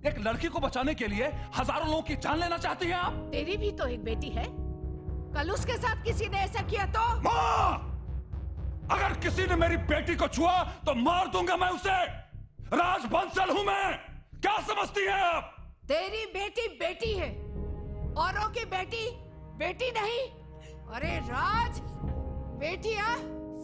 एक लड़की को बचाने के लिए हजारों लोगों की जान लेना चाहती हैं आप? तेरी भी तो एक बेटी है, कल उसके साथ किसी ने ऐसा किया तो? माँ, अगर किसी ने मेरी बेटी को छुआ तो मार दूंगा मैं उसे। राज बंसल हूं मैं, क्या समझती हैं आप? तेरी बेटी बेटी है, औरों की बेटी बेटी नहीं। अरे राज, बेटियां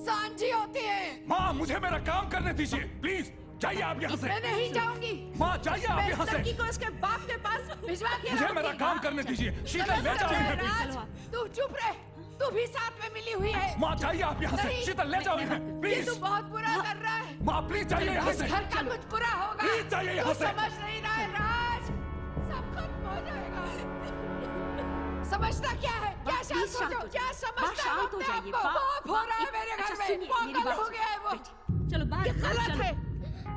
सांझी होती है। माँ, मुझे मेरा काम करने दीजिए प्लीज। जाइए आप यहाँ से। मैं नहीं जाऊंगी। माँ जाइए आप यहाँ से। लड़की को उसके बाप के पास भिजवा के मुझे मेरा काम करने दीजिए। शीतल ले जाओ इन्हें। तू चुप रहे, तू भी साथ में मिली हुई है। माँ जाइए आप यहाँ से। शीतल ले जाओ इन्हें प्लीज। ये तू बहुत बुरा कर रहा है। माँ प्लीज जाइए यहाँ से। इस घर का कुछ बुरा होगा। प्लीज जाइए यहाँ से। समझ नहीं रहा है राज, सब खत्म हो जाएगा। समझता क्या है? क्या शांत हो जाओ, क्या समझता है अपने आप को? पाप हो रहा है मेरे घर में, पागल हो गया है वो। चलो बाहर। ये गलत है,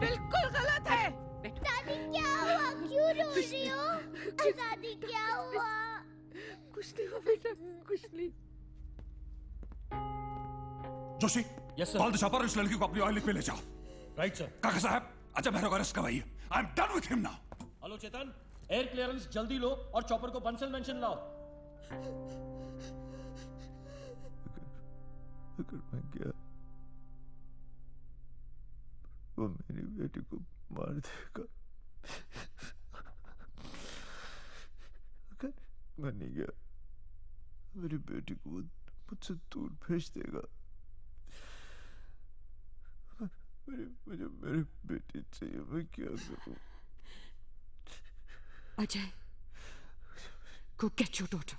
बिल्कुल गलत है। दादी क्या हुआ? क्यों रो रही हो? दादी क्या हुआ? कुछ नहीं हुआ बेटा, कुछ नहीं। जोशी, कॉल द शॉपर, इस लड़की को अपनी ऑयल पे ले जाओ। Right sir. काका साहब, अजय मेहरा को अरेस्ट करवाइए। I am done with him now. Hello Chetan, air clearance जल्दी लो और चॉपर को बंसल मेंशन लाओ। अगर मैं गया वो मेरी बेटी को मार देगा, अगर मैं नहीं गया मेरी बेटी को वो मुझसे दूर भेज देगा। मुझे मेरी बेटी चाहिए, मैं क्या करूं? Ajay, go get your daughter.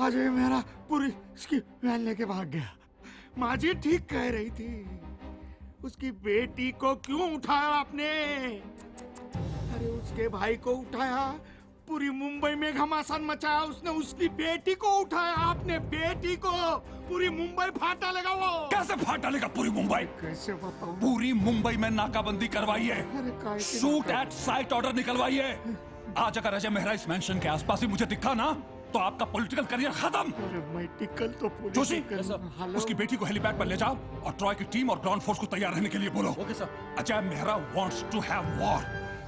Ajay मेरा पूरी इसकी वैन लेके भाग गया। माँ जी ठीक कह रही थी, उसकी बेटी को क्यों उठाया आपने? अरे उसके भाई को उठाया, पूरी मुंबई में घमासान मचाया उसने, उसकी बेटी को उठाया आपने, बेटी को। पूरी मुंबई फाटा लगा वो। कैसे फाटा लेगा पूरी मुंबई? कैसे बताऊं? पूरी मुंबई में नाकाबंदी करवाइए, शूट एट साइट ऑर्डर निकलवाइए। आज अगर अजय मेहरा इस मेंशन के आसपास ही मुझे दिखा ना तो आपका पॉलिटिकल करियर खत्म। जोशी, उसकी बेटी को हेलीपैड पर ले जाओ और ट्रॉय की टीम और ग्राउंड फोर्स को तैयार रहने के लिए बोलो। Okay sir. Ajay Mehra wants to have war.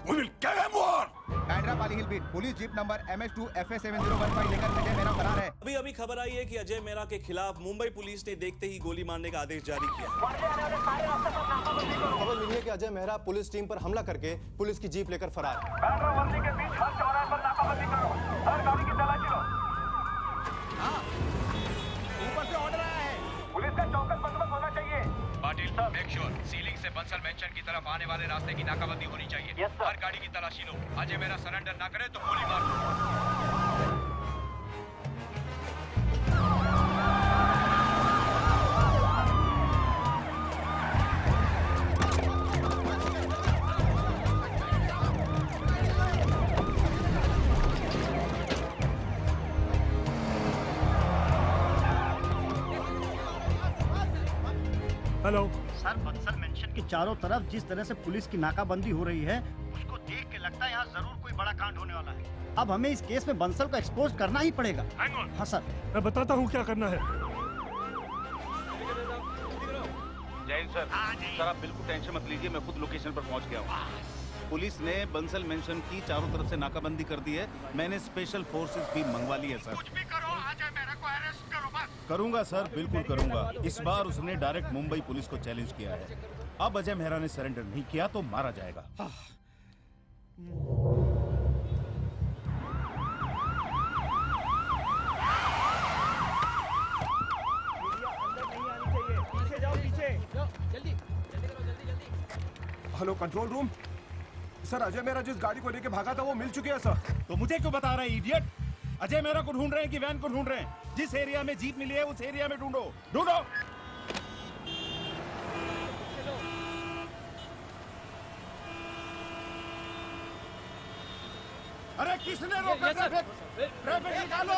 We will kill him war. Bandra वाली hill beat police jeep number MH2 FA7015 लेकर अजय मेहरा फरार है। अभी खबर आई है कि अजय मेहरा के खिलाफ मुंबई पुलिस ने देखते ही गोली मारने का आदेश जारी किया। खबर मिली है कि अजय मेहरा पुलिस टीम पर हमला करके पुलिस की जीप लेकर फरार है। ऊपर से ऑर्डर आया है, पुलिस का चौकस बंदोबस्त होना चाहिए। पाटिल, मेक श्योर सीलिंग से बंसल मेंशन की तरफ आने वाले रास्ते की नाकाबंदी होनी चाहिए। हर गाड़ी की तलाशी लो। अजय मेरा सरेंडर ना करे तो गोली मार दो। हेलो सर, बंसल मेंशन के चारों तरफ जिस तरह से पुलिस की नाकाबंदी हो रही है, उसको देख के लगता है यहाँ जरूर कोई बड़ा कांड होने वाला है। अब हमें इस केस में बंसल को एक्सपोज करना ही पड़ेगा। हाँ सर, मैं बताता हूँ क्या करना है। जय हिंद सर। सर आप बिल्कुल टेंशन मत लीजिए, मैं खुद लोकेशन पर पहुँच गया हूँ। पुलिस ने बंसल मेंशन की चारों तरफ से नाकाबंदी कर दी है। मैंने स्पेशल फोर्सेस भी मंगवा ली है सर। कुछ भी करो, अजय मेहरा को अरेस्ट करो बस। करूंगा सर, बिल्कुल करूंगा। इस बार उसने डायरेक्ट मुंबई पुलिस को चैलेंज किया है। अब अजय मेहरा ने सरेंडर नहीं किया तो मारा जाएगा। पीछे जाओ, पीछे जल्दी hello control room. Sir, Ajay Mehra जिस गाड़ी को लेके भागा था वो मिल चुकी है सर। तो मुझे क्यों बता रहे हैं इडियट? अजय मेहरा को ढूंढ रहे हैं कि वैन को ढूंढ रहे हैं? जिस एरिया में जीप मिली है उस एरिया में ढूंढो, ढूंढो। अरे किसने रोका ट्रैफिक? ट्रैफिक निकालो।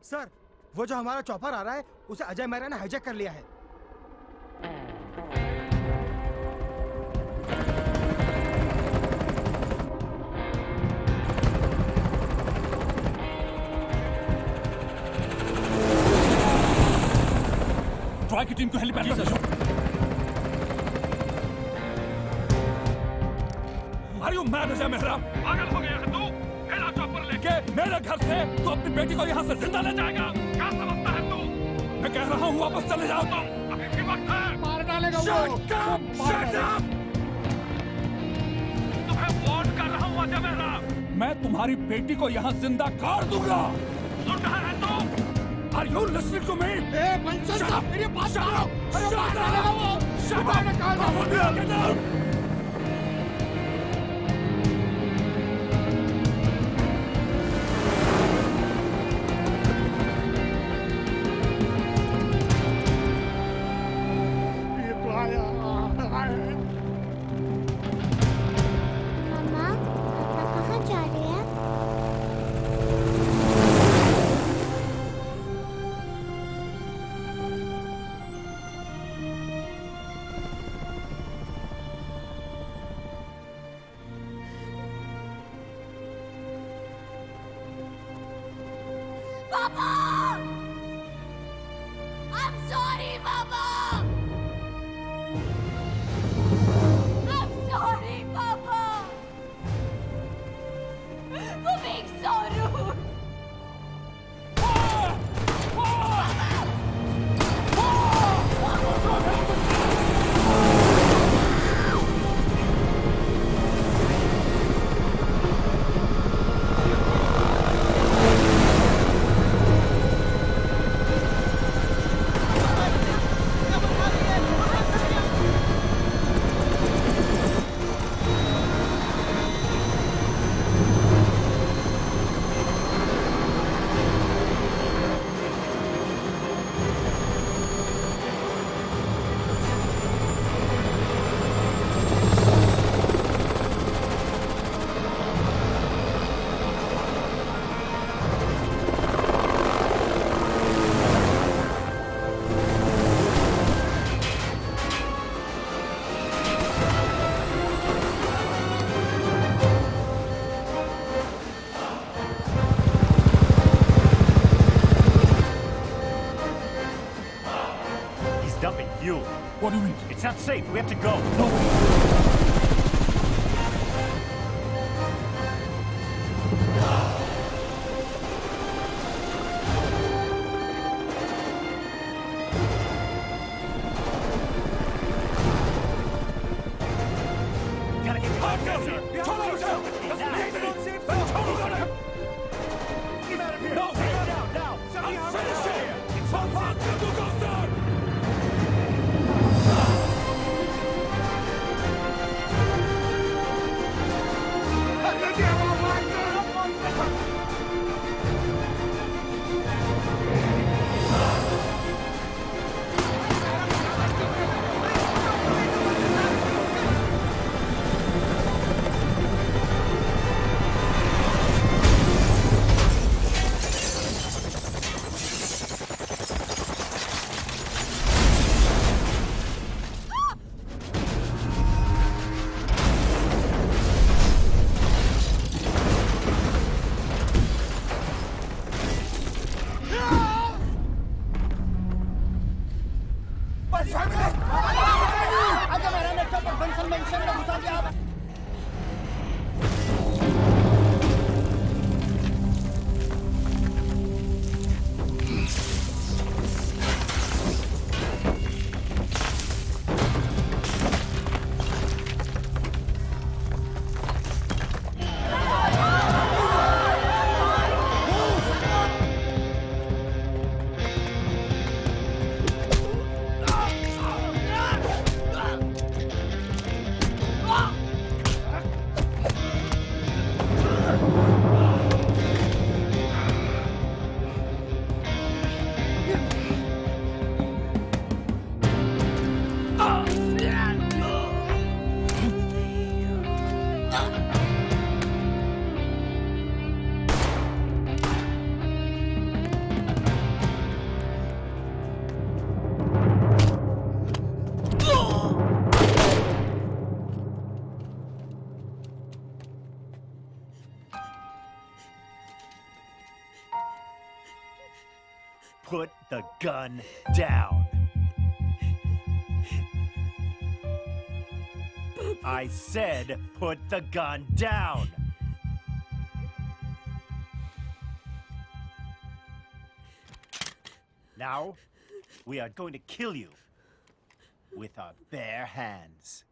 सर, वो जो हमारा चॉपर आ रहा है उसे अजय मेहरा ने हाईजैक कर लिया है। ट्रॉय की टीम को हेलीपैड पर भेजो। Are you mad Ajay Mehra? पागल हो गया है तू? मेरा चॉपर लेके मेरे घर से तू अपनी बेटी को यहाँ से जिंदा ले जाएगा? क्या समझता है तू? मैं कह रहा हूँ वापस चले जाओ तुम। अभी भी वक्त है। मार डालेगा वो। Shut up! Shut up! तुम्हें वार्न कर रहा हूँ अजय मेहरा। मैं तुम्हारी बेटी को यहाँ जिंदा गाड़ दूंगा। सुन रहा है तू? Are you listening to me? Bansal साहब, मेरी बात सुनो। अरे मार डालेगा वो। Shut up! Get down! मामा पापा कहाँ जा रहे हैं? Papa! I'm sorry, Papa! I'm sorry, Papa! For being so rude! He's dumping fuel. What do you mean? It's not safe. We have to go. Gotta get behind us here. Get out of here. No, now. I'm finished here. It's on Put the gun down. I said put the gun down. Now, we are going to kill you with our bare hands.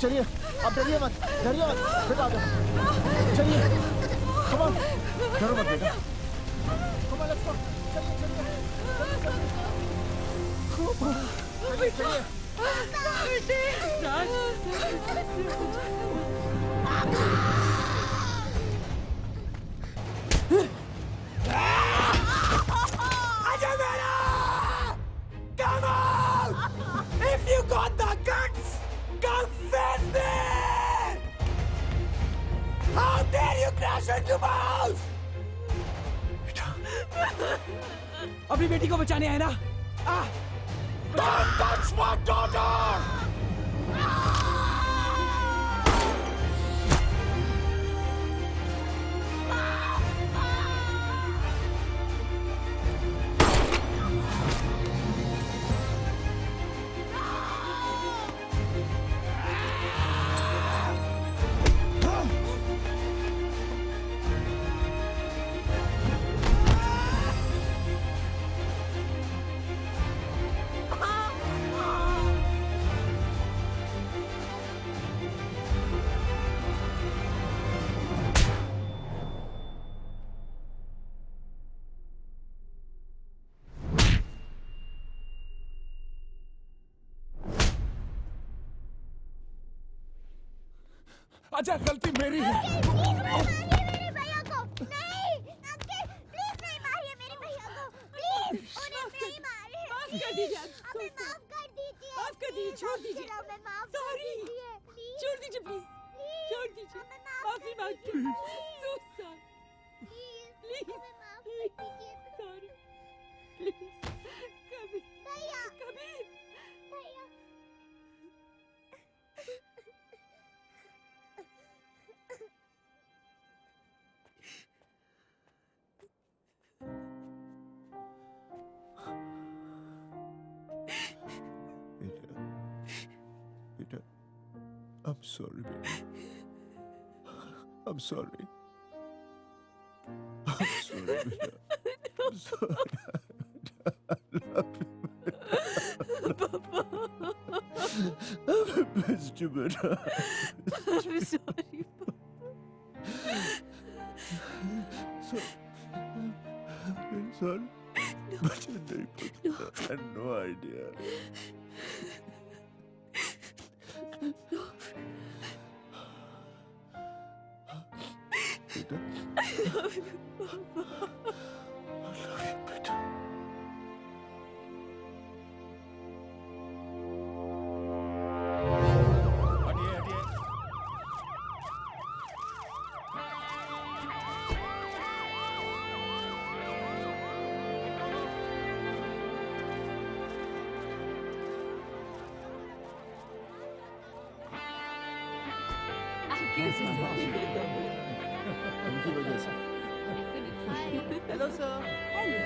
चलिए, आप डरिए मत, बेटा आ जाओ। चलिए, come on, डरो मत बेटा। Come on, let's go. चलिए। Ajay Mehra! Come out! If you got the guts, come face me! How dare you crash into my house? अपनी बेटी को बचाने आए ना? Don't touch my daughter! Ajay, गलती मेरी है। मेरे भैया को नहीं, अंकल प्लीज नहीं मारिए मेरे भैया को, प्लीज उन्हें नहीं मारिए। माफ कर दीजिए, हमें माफ कर दीजिए। माफ कर दीजिए, छोड़ दीजिए। हमें माफ कर Sorry. दीजिए, प्लीज। छोड़ दीजिए प्लीज, छोड़ दीजिए, माफी मांगती हूँ। So sorry. Please, हमें माफ कर दीजिए। sorry. Please, कभी, भैया, कभी। भैया। बेटा, I'm sorry, बेटा। I'm sorry. I'm sorry, बेटा। I'm sorry. I love you, बेटा। I missed you, बेटा। I'm sorry. Sorry. मुझे नहीं पता। I had no idea. बेटा, I love you, Papa. I love you, बेटा। हटिए हटिए। उनकी वजह से। Hello, sir. Hello.